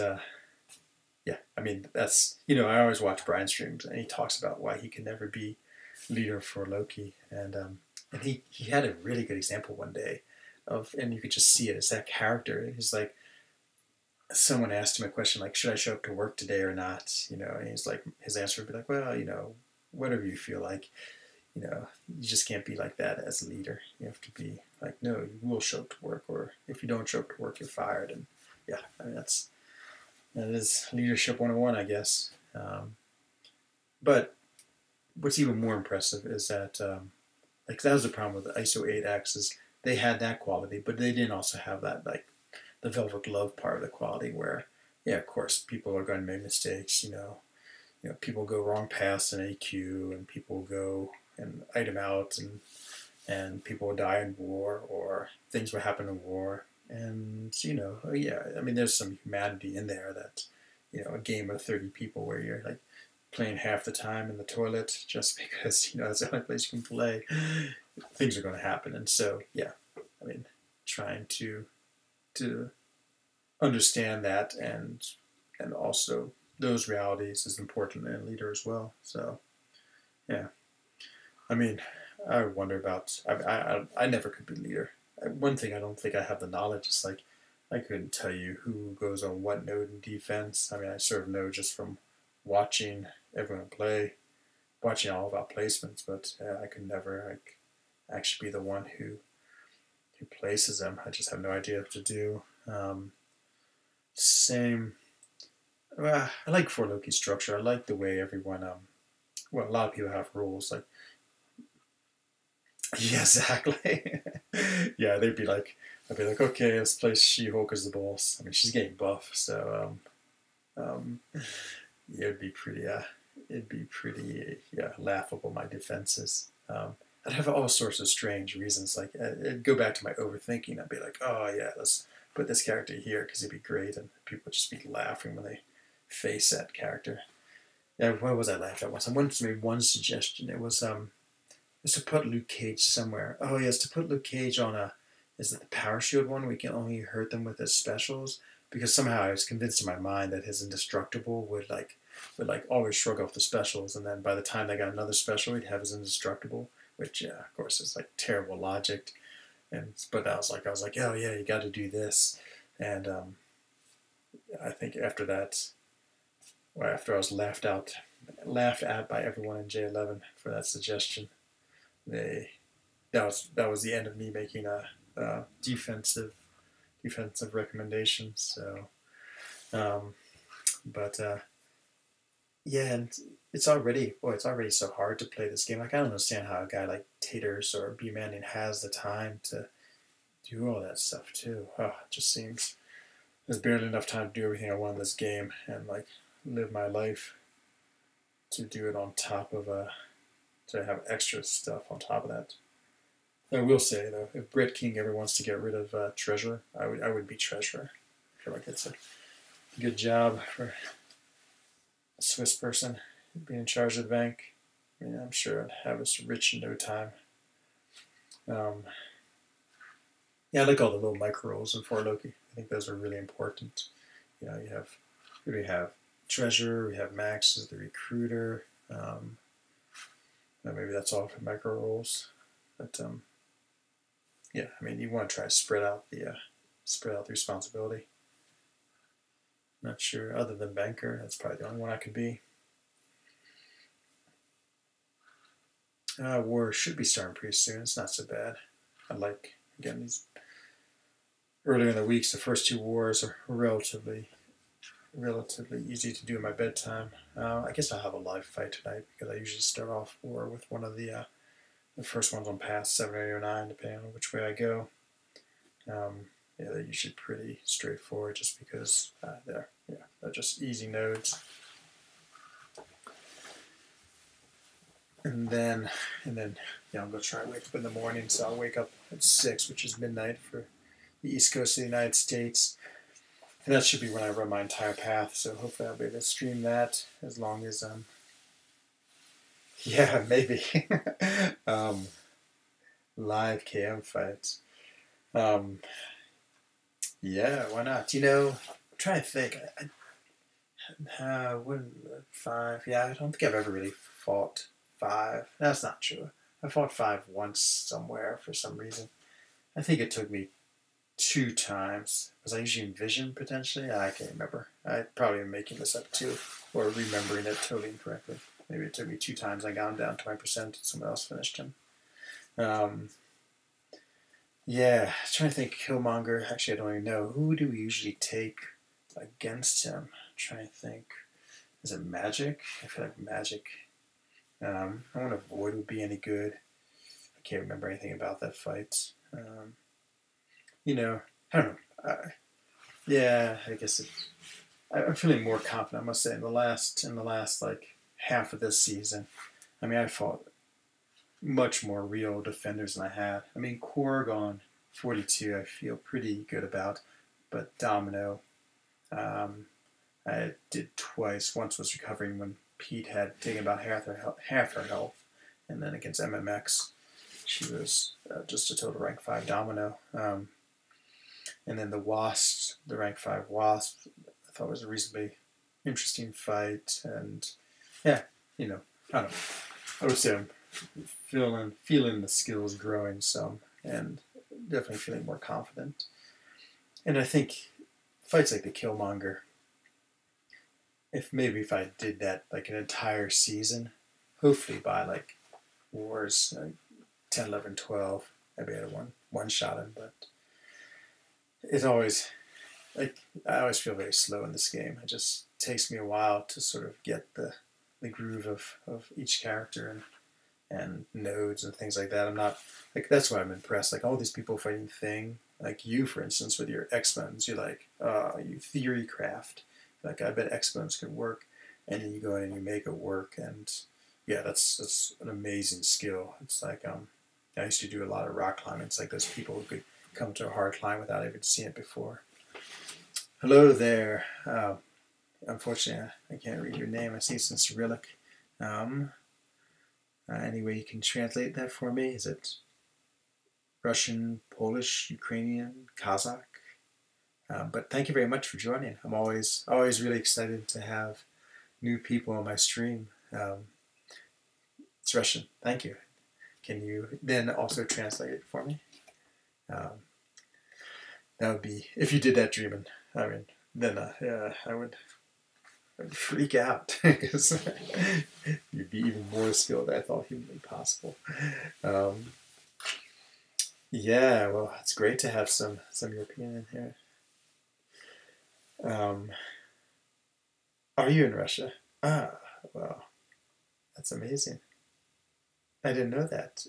yeah, I mean that's you know I always watch Brian streams and he talks about why he can never be leader for Loki, and he had a really good example one day of, and you could just see it as that character. He's like, someone asked him a question like, should I show up to work today or not? You know, and he's like, his answer would be like, well, you know, whatever you feel like. You know, you just can't be like that as a leader. You have to be like, no, you will show up to work, or if you don't show up to work, you're fired. And yeah, I mean that is leadership 101, I guess. But what's even more impressive is that like that was the problem with the ISO 8X is they had that quality, but they didn't also have that like the velvet glove part of the quality where yeah, of course people are going to make mistakes. You know, people go wrong paths in AQ, and people go and item out, and people will die in war, or things will happen in war. And you know, yeah, I mean, there's some humanity in there that, you know, a game of 30 people where you're like playing half the time in the toilet just because you know that's the only place you can play. Things are going to happen, and so yeah, I mean, trying to understand that and also those realities is important in a leader as well. So yeah, I mean, I wonder about. I never could be a leader. One thing I don't think I have the knowledge is like I couldn't tell you who goes on what node in defense. I mean, I sort of know just from watching everyone play, watching all of our placements, but I could never like actually be the one who places them. I just have no idea what to do. Same. Well, I like for Loki's structure. I like the way everyone. Well, a lot of people have rules like. Yeah, exactly. Yeah, I'd be like, okay, let's place She-Hulk as the boss. I mean, she's getting buff, so yeah, it'd be pretty, yeah, laughable. My defenses. I'd have all sorts of strange reasons. Like, it'd go back to my overthinking. I'd be like, oh yeah, let's put this character here because it'd be great, and people would just be laughing when they face that character. Yeah, what was I laughed at once? I once made one suggestion. It was to put Luke Cage somewhere. Oh yes, to put Luke Cage on a, is it the Power Shield one? We can only hurt them with his specials, because somehow I was convinced in my mind that his indestructible would like always shrug off the specials, and then by the time they got another special, he'd have his indestructible, which yeah, of course is like terrible logic. And but I was like, oh yeah, you got to do this, and I think after that, well, after I was laughed at by everyone in J11 for that suggestion, they that was the end of me making a defensive recommendations. So, um, but yeah, and it's already so hard to play this game. Like I don't understand how a guy like Taters or B Manning has the time to do all that stuff too. Oh, it just seems there's barely enough time to do everything I want in this game and like live my life to do it on top of to have extra stuff on top of that. I will say though, if Brett King ever wants to get rid of Treasurer, I would be Treasurer. I feel like it's a good job for a Swiss person being in charge of the bank. I mean, I'm sure I'd have us rich in no time. Um, yeah, I like all the little micro roles in For Loki. I think those are really important. You know, we have Treasurer, we have Max as the recruiter. Maybe that's all for micro roles, but yeah, I mean, you want to try to spread out the responsibility. Not sure, other than banker, that's probably the only one I could be. War should be starting pretty soon. It's not so bad. I like, again, these earlier in the weeks, the first two wars are relatively easy to do in my bedtime. I guess I'll have a live fight tonight because I usually start off war with one of the first ones on pass 7, 8, or 9, depending on which way I go. Yeah, they're usually pretty straightforward just because they're just easy nodes. And then yeah, I'm gonna try to wake up in the morning, so I'll wake up at 6, which is midnight for the East Coast of the United States. And that should be when I run my entire path, so hopefully I'll be able to stream that as long as yeah, maybe live KM fights. Yeah, why not? You know, I'm trying to think. Wouldn't 5? Yeah, I don't think I've ever really fought 5. That's not true. I fought 5 once somewhere for some reason. I think it took me 2 times. Was I usually in Vision potentially? I can't remember. I probably am making this up too, or remembering it totally incorrectly. Maybe it took me 2 times. I got him down 20%. Someone else finished him. Yeah, trying to think. Killmonger. Actually, I don't even know. Who do we usually take against him? I'm trying to think. Is it Magic? I feel like Magic. I wonder if Void would be any good. I can't remember anything about that fight. You know, I don't know. Yeah, I guess I'm feeling more confident. I must say in the last like half of this season. I mean, I fought much more real defenders than I had. I mean, Korg on 42, I feel pretty good about, but Domino, I did twice. Once was recovering when Pete had taken about half her health, and then against MMX, she was just a total rank 5 Domino. And then the Wasp, the rank 5 Wasp, I thought was a reasonably interesting fight. And yeah, you know, I don't know. I would say I'm feeling the skills growing some, and definitely feeling more confident. And I think fights like the Killmonger, if I did that like an entire season, hopefully by like wars 10, 11, 12, I'd be able to one shot him. But it's always like I always feel very slow in this game. It just takes me a while to sort of get the groove of each character and nodes and things like that. I'm not like, that's why I'm impressed. Like all these people fighting Thing, like you for instance with your X-Bones, you're like, you theory craft. Like I bet X-Bones could work, and then you go in and you make it work, and yeah, that's an amazing skill. It's like I used to do a lot of rock climbing. It's like those people who could come to a hard climb without even seeing it before. Hello there. Unfortunately, I can't read your name. I see it's in Cyrillic. Any way you can translate that for me? Is it Russian, Polish, Ukrainian, Kazakh? But thank you very much for joining. I'm always really excited to have new people on my stream. It's Russian. Thank you. Can you then also translate it for me? That would be, if you did that, Dreamin', I mean, then I would freak out because you'd be even more skilled than I thought humanly possible. Yeah, well, it's great to have some European in here. Are you in Russia? Ah, well, that's amazing. I didn't know that.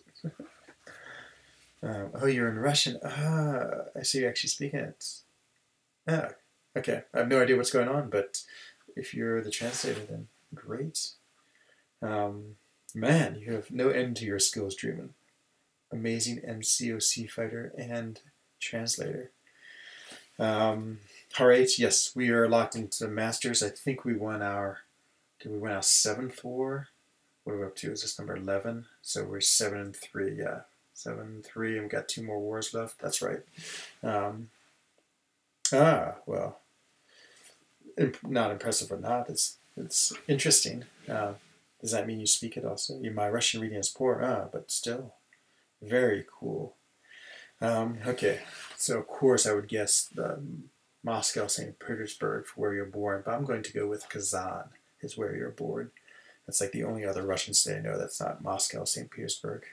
Oh, you're in Russian. Ah, I see you're actually speaking it. Ah, okay. I have no idea what's going on, but if you're the translator, then great. Man, you have no end to your skills, Dreamin'. amazing MCOC fighter and translator. H, yes, we are locked into Masters. I think we won our, did we win our 7th war? What are we up to? Is this number 11? So we're 7-3, yeah. 7-3, and we've got 2 more wars left. That's right. Well, not impressive or not. It's interesting. Does that mean you speak it also? My Russian reading is poor, but still, very cool. Okay, so of course I would guess Moscow, St. Petersburg for where you're born, but I'm going to go with Kazan is where you're born. That's like the only other Russian state I know that's not Moscow, St. Petersburg.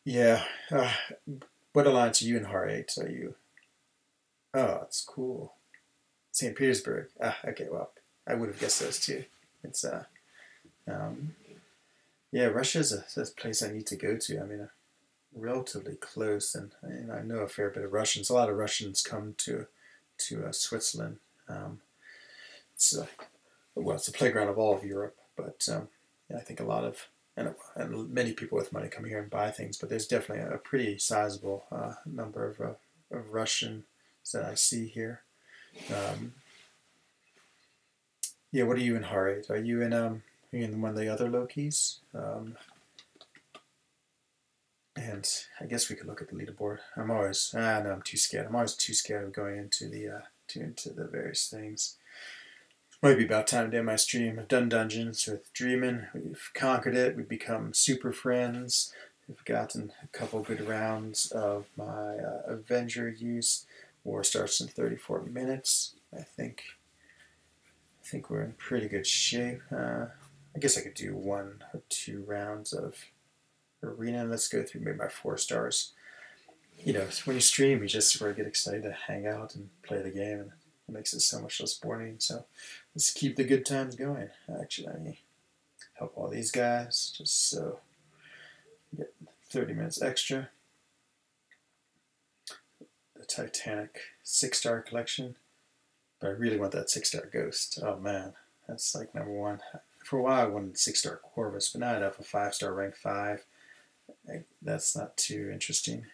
Yeah. What alliance are you in H8? Are you? Oh, that's cool. St. Petersburg. Okay, well, I would have guessed those two. It's yeah, Russia's a place I need to go to. I mean, relatively close, and I know a fair bit of Russians. A lot of Russians come to Switzerland. It's well, it's the playground of all of Europe, but yeah, I think a lot of and many people with money come here and buy things. But there's definitely a pretty sizable number of Russians that I see here. Yeah, what are you in H8? Are you in one of the other Lokis? And I guess we could look at the leaderboard. I'm always no, I'm too scared. I'm always too scared of going into the various things. Might be about time to end my stream. I've done dungeons with Dreamin'. We've conquered it. We've become super friends. We've gotten a couple good rounds of my Avenger use. War starts in 34 minutes. I think we're in pretty good shape. I guess I could do 1 or 2 rounds of Arena. Let's go through maybe my 4 stars. You know, when you stream, you just sort of get excited to hang out and play the game, and it makes it so much less boring. So let's keep the good times going. Actually, let me help all these guys just so we get 30 minutes extra. The Titanic 6-star collection. But I really want that 6-star Ghost. Oh man, that's like #1. For a while I wanted 6-star Corvus, but now I have a 5-star rank 5. That's not too interesting.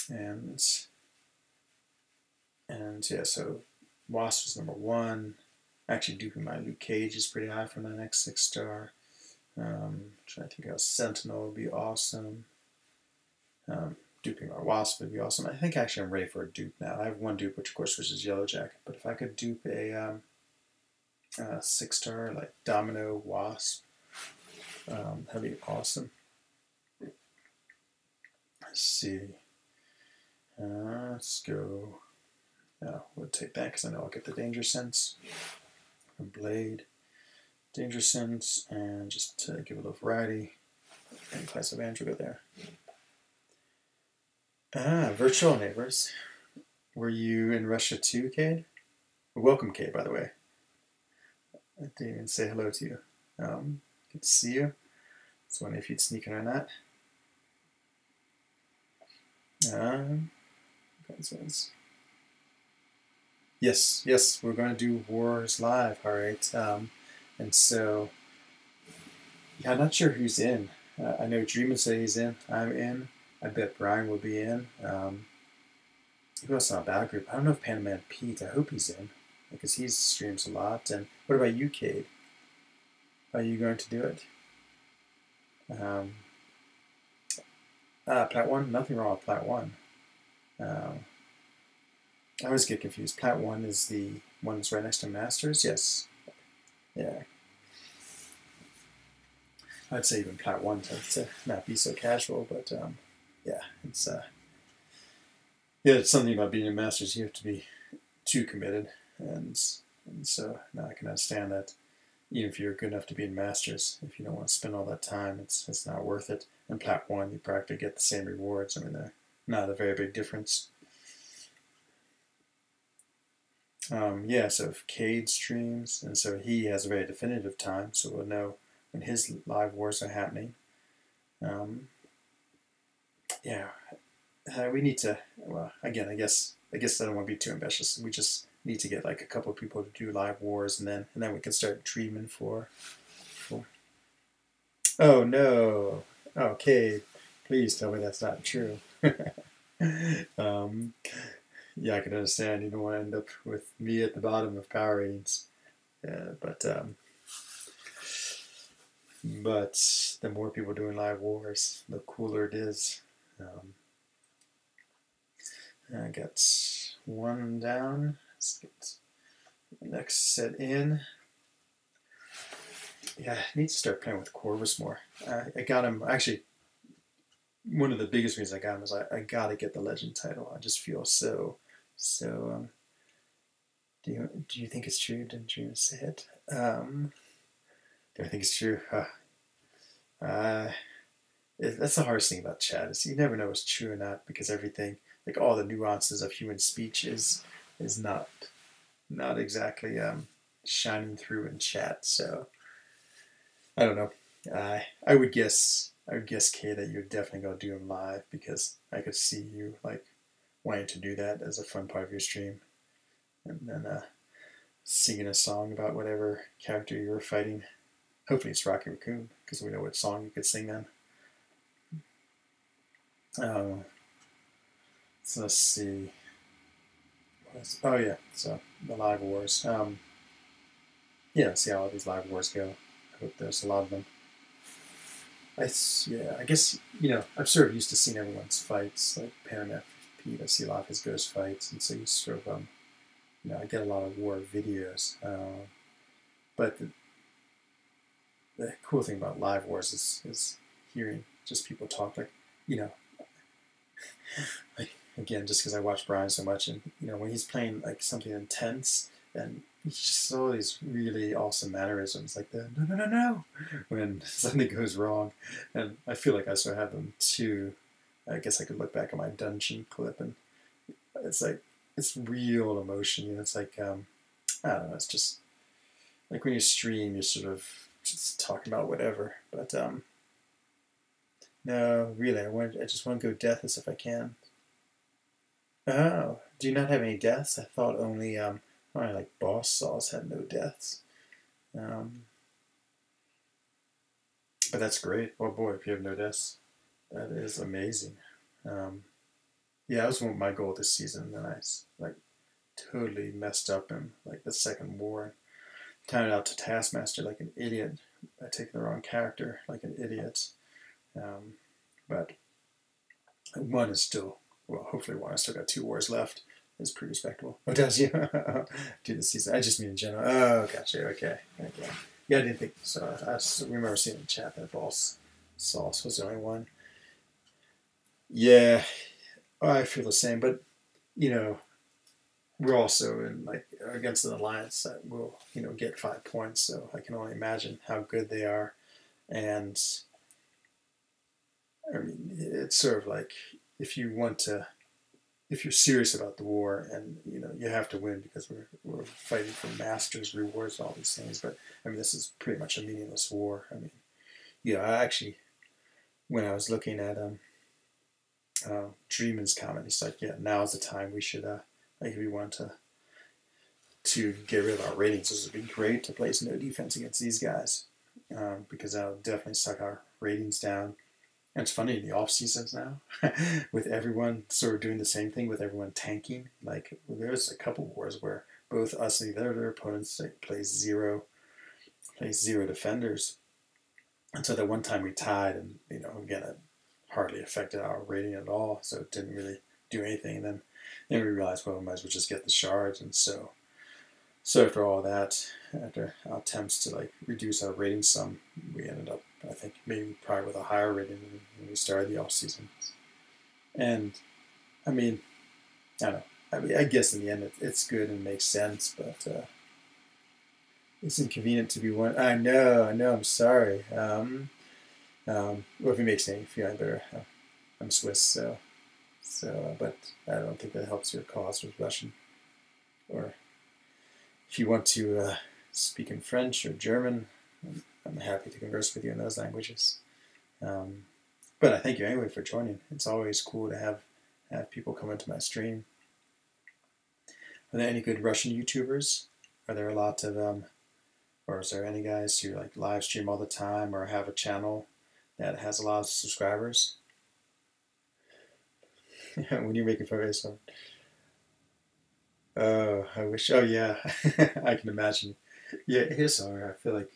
And yeah, so Wasp was #1. Actually, duping my Luke Cage is pretty high for the next 6-star. Trying to think how Sentinel would be awesome. Duping our Wasp would be awesome. I think actually I'm ready for a dupe now. I have 1 dupe, which of course was Yellow Jacket. But if I could dupe a 6-star like Domino Wasp, that'd be awesome. Let's see. Let's go. We'll take that because I know I'll get the Danger Sense from Blade. Danger Sense, and just to give a little variety. And class of Andrew go there. Virtual neighbors. Were you in Russia too, Cade? Welcome, Cade, by the way. I didn't even say hello to you. Good to see you. Just wondering if you'd sneak in or not. Yes, we're going to do Wars Live, alright. And so, yeah, I'm not sure who's in. I know Dreamin' said he's in. I'm in. I bet Brian will be in. Who else on Battle Group? I don't know if Panaman Pete. I hope he's in because he streams a lot. And what about you, Cade? Are you going to do it? Plat 1? Nothing wrong with Plat 1. I always get confused. Plat 1 is the one that's right next to Masters? Yes. Yeah. I'd say even Plat 1 to not be so casual, but yeah, it's it's something about being a Masters. You have to be too committed, and so now I can understand that. Even if you're good enough to be in Masters, if you don't want to spend all that time, it's not worth it. In Plat 1, you practically get the same rewards. I mean, they're not a very big difference. Yeah, so if Cade streams, and so he has a very definitive time, so we'll know when his live wars are happening. Yeah, we need to. Well, again, I guess I don't want to be too ambitious. We just need to get like a couple of people to do live wars, and then we can start dreaming for. Oh no. Okay, please tell me that's not true. um, yeah, I can understand. You don't want to end up with me at the bottom of power ratings. But the more people doing live wars, the cooler it is. I got one down. Let's get the next set in. Yeah, I need to start playing with Corvus more. I got him, actually, one of the biggest reasons I got him is I gotta get the legend title. I just feel so. Do you think it's true? Didn't you say it? Do I think it's true? That's the hardest thing about chat is you never know if it's true or not, because everything, like all the nuances of human speech, is not exactly shining through in chat. So I don't know. I would guess Kay that you're definitely gonna do them live, because I could see you like wanting to do that as a fun part of your stream, and then singing a song about whatever character you were fighting. Hopefully it's Rocky Raccoon, because we know what song you could sing then. So let's see. Oh yeah, so the live wars. Yeah, see how all these live wars go. I hope there's a lot of them. I guess, I'm sort of used to seeing everyone's fights, like Param FP. I see a lot of his ghost fights, and so you sort of, I get a lot of war videos. But the cool thing about live wars is hearing just people talk, like, like, again, just because I watch Brian so much, and when he's playing like something intense, and he just all these really awesome mannerisms, like the no when something goes wrong, and I feel like I sort of have them too. I guess I could look back at my dungeon clip, and it's like it's real emotion. It's like I don't know. It's just like when you stream, you're sort of just talking about whatever. But no, really, I just want to go deathless if I can. Oh, do you not have any deaths? I thought only like boss saws had no deaths. But that's great. Oh boy, if you have no deaths, that is amazing. Yeah, that was my goal this season, and I like totally messed up in like the second war. Timed out to Taskmaster like an idiot. I take the wrong character like an idiot. But one is still, well, hopefully one. I still got 2 wars left. It's pretty respectable. Oh, does you? Do the season. I just mean in general. Oh, gotcha. Okay. Yeah, I didn't think so. I just remember seeing in the chat that boss sauce was the only one. Yeah, I feel the same. But we're also in like against an alliance that will get 5 points. So I can only imagine how good they are. And I mean, it's sort of like if you're serious about the war, and you have to win because we're fighting for masters, rewards, all these things. But I mean, this is pretty much a meaningless war. I mean, I actually, when I was looking at Dreamin's comment, he's like, yeah, now's the time we should like if we want to get rid of our ratings, this would be great to place no defense against these guys, because that'll definitely suck our ratings down. And it's funny, the off seasons now, with everyone sort of doing the same thing, with everyone tanking. Like there's a couple wars where both us and the other opponents play zero defenders. And so that one time we tied, and again, it hardly affected our rating at all, so it didn't really do anything. And then we realized, well, we might as well just get the shards. And so after all that, after our attempts to like reduce our rating some, we ended up, I think, maybe probably with a higher rating when we started the off season. And I mean, I don't know. I mean, I guess in the end it's good and makes sense, but it's inconvenient to be one. I know. I'm sorry. Well, if it makes any feeling better, I'm Swiss, so. But I don't think that helps your cause with Russian. Or if you want to speak in French or German, I'm happy to converse with you in those languages. But I thank you anyway for joining. It's always cool to have people come into my stream. Are there any good Russian YouTubers? Are there a lot of or is there any guys who like live stream all the time or have a channel that has a lot of subscribers? When you're making fun of ASMR. Oh, I wish. Oh yeah, I can imagine. Yeah, ASMR. I feel like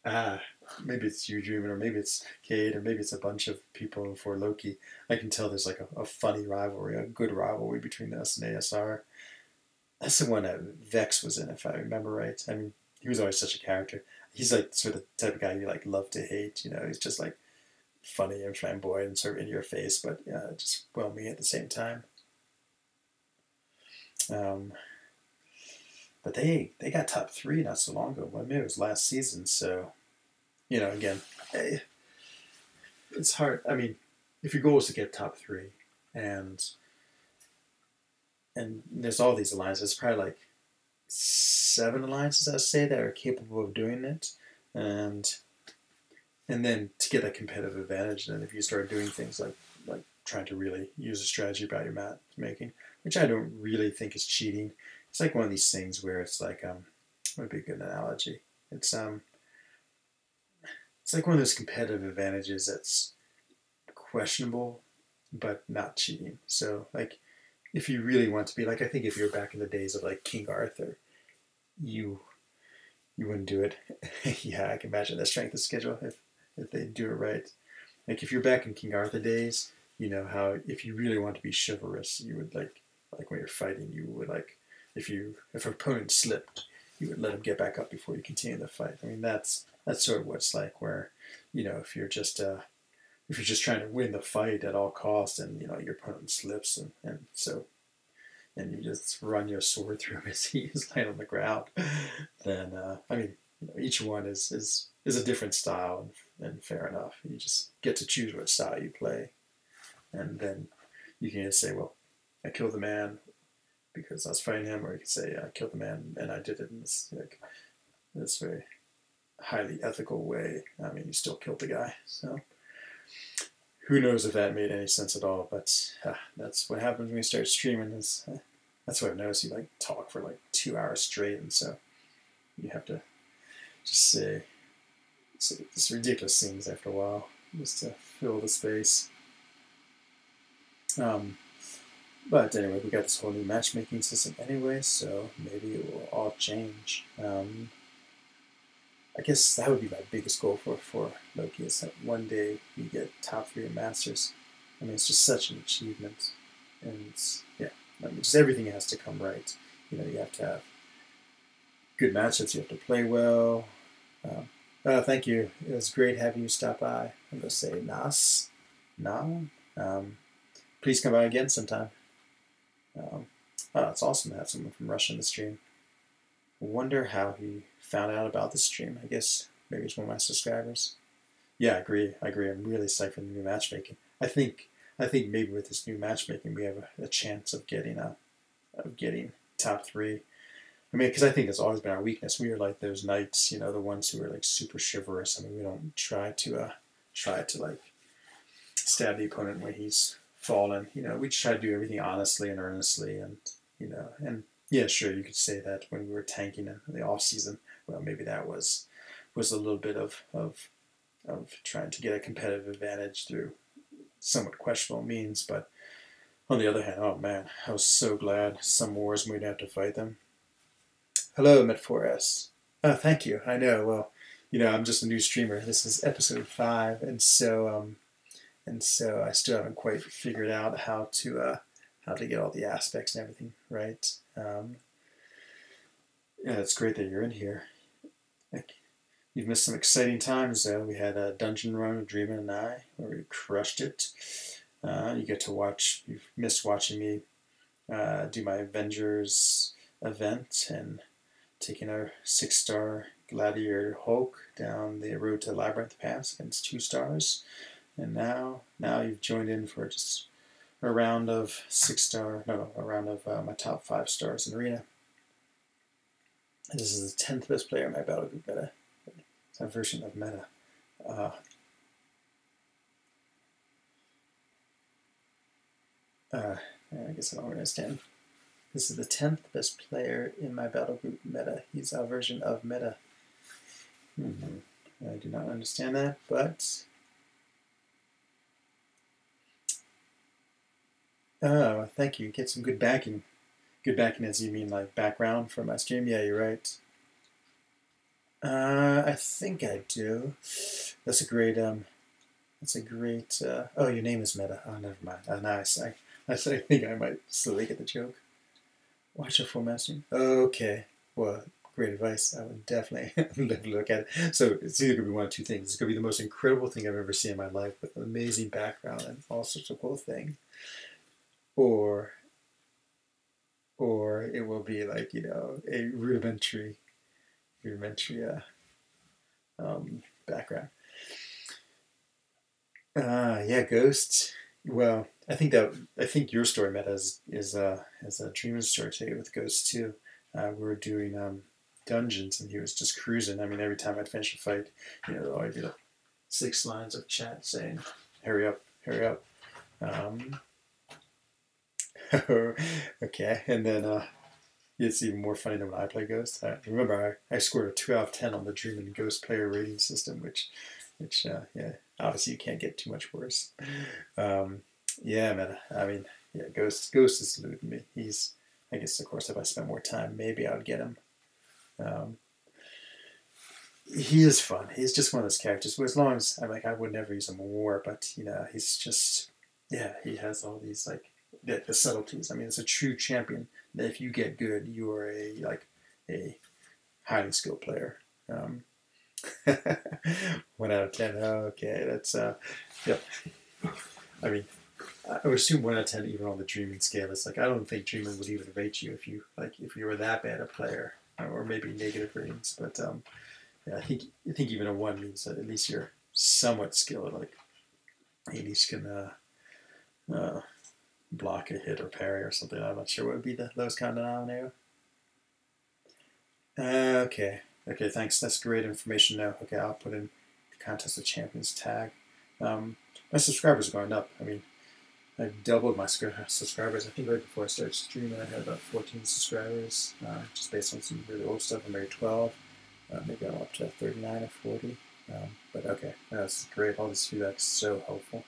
ah, maybe it's you dreaming, or maybe it's Cade, or maybe it's a bunch of people for Loki. I can tell there's like a funny rivalry, a good rivalry between us and ASR. That's the one that Vex was in, if I remember right. I mean, he was always such a character. He's like sort of the type of guy you like love to hate. You know, he's just like funny and flamboyant and sort of in your face, but just well me at the same time. Um, but they got top three not so long ago. Well, maybe it was last season. So you know, again, it's hard. I mean, if your goal is to get top three, and there's all these alliances, probably like 7 alliances I'd say that are capable of doing it, and then to get that competitive advantage, then if you start doing things like trying to really use a strategy about your matchmaking, which I don't really think is cheating. It's like one of these things where it's like what would be a good analogy? It's like one of those competitive advantages that's questionable, but not cheating. So like if you really want to be like, I think if you're back in the days of like King Arthur, you wouldn't do it. Yeah, I can imagine the strength of schedule if they do it right. Like if you're back in King Arthur days, you know how if you really want to be chivalrous, you would like when you're fighting, you would like if an opponent slipped, you would let him get back up before you continue the fight. I mean that's sort of what it's like where, you know, if you're just trying to win the fight at all costs and you know your opponent slips and you just run your sword through him as he is laying on the ground, then I mean, you know, each one is a different style, and fair enough. You just get to choose what style you play, and then you can just say, well, I killed the man because I was fighting him, or you can say I killed the man and I did it in this very highly ethical way. I mean, you still killed the guy, so who knows if that made any sense at all, but that's what happens when you start streaming. That's what I've noticed. You like talk for like 2 hours straight, and so you have to just say these ridiculous things after a while just to fill the space. But anyway, we got this whole new matchmaking system anyway, so maybe it will all change. I guess that would be my biggest goal for Loki, is that one day you get top 3 in Masters. I mean, it's just such an achievement. And yeah, I mean, just everything has to come right. You know, you have to have good matchups, you have to play well. Thank you. It was great having you stop by. I'm going to say Nas. Please come by again sometime. It's awesome to have someone from Russia in the stream. Wonder how he found out about the stream. I guess maybe he's one of my subscribers. Yeah, I agree. I'm really psyched for the new matchmaking. I think maybe with this new matchmaking we have a chance of getting top 3. I mean, because I think it's always been our weakness. We are like those knights, you know, the ones who are like super chivalrous. I mean, we don't try to like stab the opponent when he's fallen. You know, we try to do everything honestly and earnestly, and you know, and yeah, sure, you could say that when we were tanking in the off season. Well, maybe that was a little bit of trying to get a competitive advantage through somewhat questionable means. But on the other hand, oh man, I was so glad some wars we didn't have to fight them. Hello, Met4S. Oh, thank you. I know. Well, you know, I'm just a new streamer. This is episode 5, and so I still haven't quite figured out how to get all the aspects and everything right. Yeah, it's great that you're in here. You've missed some exciting times though. We had a dungeon run with Dreamin' and I where we crushed it. You get to watch. You've missed watching me do my Avengers event and taking our 6-star Gladiator Hulk down the road to Labyrinth Pass against 2 stars. And now you've joined in for just a round of my top 5 stars in Arena. And this is the 10th best player in my Battle Group meta. It's a version of meta. I guess I don't understand. This is the 10th best player in my battle group meta. He's our version of meta. I do not understand that, but... Oh, thank you. Get some good backing. Good backing as you mean like background for my stream? Yeah, you're right. I think I do. That's a great, oh, your name is Meta. Oh, never mind. Nice. I think I might slowly get the joke. Watch a full master. Okay. Well, great advice. I would definitely look at it. So it's either going to be one of two things. It's going to be the most incredible thing I've ever seen in my life with an amazing background and all sorts of cool things. Or it will be like, you know, a rudimentary background. Yeah, ghosts. Well, I think your story meta is a Dreamer's story today with ghosts too. We were doing dungeons and he was just cruising. I mean, every time I'd finish a fight, you know, there'd always be like 6 lines of chat saying, "Hurry up, hurry up." Okay, and then it's even more funny than when I play Ghost. I remember I scored a 2 out of 10 on the Dream and Ghost player rating system, which yeah, obviously you can't get too much worse. Yeah, man. I mean, yeah, Ghost is eluding me. I guess, of course, if I spent more time, maybe I would get him. He is fun. He's just one of those characters. As long as I would never use him in war, but you know, he's just, yeah, he has all these like the subtleties. I mean, it's a true champion. That if you get good, you are a highly skilled player. 1 out of 10. Okay, that's yep. I mean, I would assume 1 out of 10 even on the dreaming scale. It's like I don't think dreaming would even rate you if you were that bad a player, or maybe negative ratings. But yeah, I think even a 1 means that at least you're somewhat skilled. Like at least can block a hit or parry or something. I'm not sure what would be the lowest common denominator. Okay, thanks. That's great information now. Okay, I'll put in the Contest of Champions tag. My subscribers are going up. I mean, I've doubled my subscribers. I think right before I started streaming, I had about 14 subscribers, just based on some really old stuff. I'm maybe 12. Maybe I'm up to 39 or 40. But okay, that's great. All this feedback is so helpful.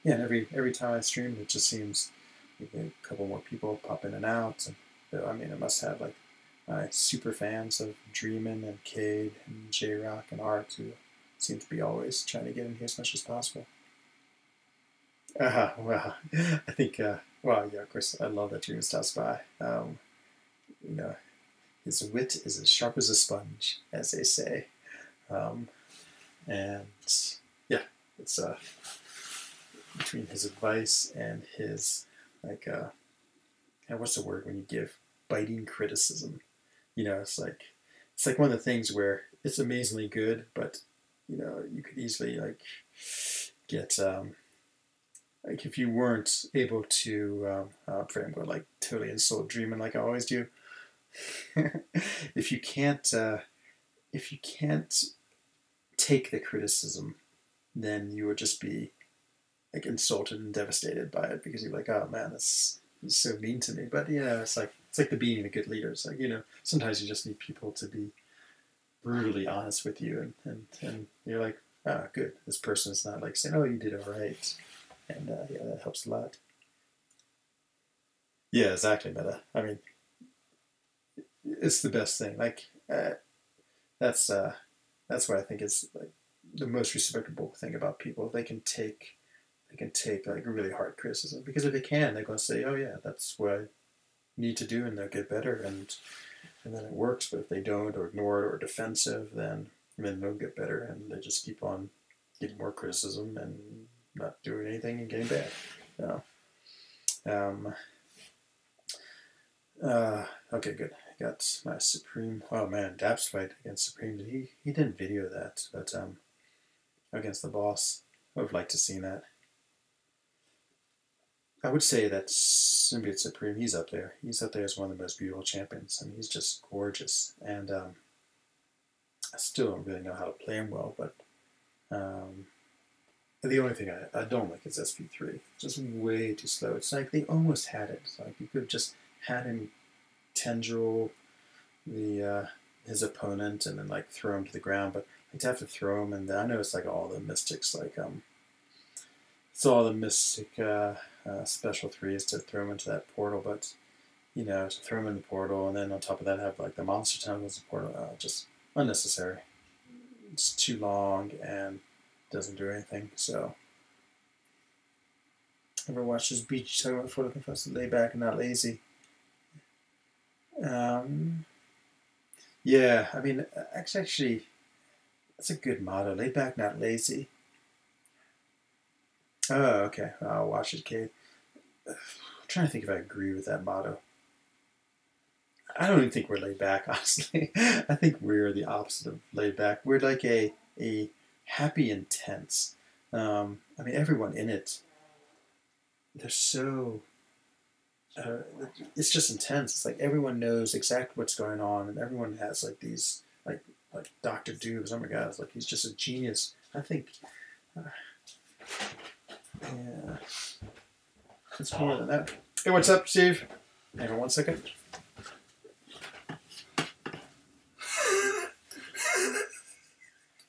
Yeah, and every time I stream, it just seems like a couple more people pop in and out. And I mean, I must have like super fans of Dreamin' and Cade and J-Rock and Art who seem to be always trying to get in here as much as possible. Well, I think, well, yeah, of course, I love that Dreamin' stops by. You know, his wit is as sharp as a sponge, as they say. And yeah, it's between his advice and his like what's the word when you give biting criticism? You know, it's like one of the things where it's amazingly good, but you know, you could easily like get like if you weren't able to I'm going to like totally insult Dreamin' like I always do. if you can't take the criticism, then you would just be like insulted and devastated by it because you're like, oh man, he's so mean to me. But you know, it's like the being a good leader. It's like, you know, sometimes you just need people to be brutally honest with you, and you're like, ah, oh, good. This person is not like saying, oh, you did all right, and yeah, that helps a lot. Yeah, exactly, Meta. I mean, it's the best thing. Like that's what I think is like the most respectable thing about people. They can take like really hard criticism, because if they can, they're going to say, oh yeah, that's what I need to do, and they'll get better, and then it works. But if they don't, or ignore it, or defensive, then they'll get better, and they just keep on getting more criticism and not doing anything and getting bad. Okay, good. I got my Supreme. Oh man, Dap's fight against Supreme. He didn't video that, but against the boss, I would have liked to see that. I would say that Symbiote Supreme, he's up there. He's up there as one of the most beautiful champions. I mean, he's just gorgeous. And I still don't really know how to play him well, but the only thing I don't like is SP3. Just way too slow. It's like they almost had it. It's like you could have just had him tendril his opponent and then like throw him to the ground, but like to have to throw him, and I know it's like all the mystics like it's all the mystic special threes to throw him into that portal, but you know, to throw him in the portal and then on top of that have like the monster tentacles portal, just unnecessary. It's too long and doesn't do anything. So ever watch this beach talking about photo confessed, lay back and not lazy? Yeah, I mean, actually, that's a good motto. Lay back, not lazy. Oh, okay. I'll watch it, Kate. I'm trying to think if I agree with that motto. I don't even think we're laid back, honestly. I think we're the opposite of laid back. We're like a happy intense. I mean, everyone in it, they're so. It's just intense. It's like everyone knows exactly what's going on, and everyone has like these like Dr. Dubes. Oh my God, it's like he's just a genius. I think. Yeah, it's more than that. Hey, what's up, Steve? Hang on 1 second.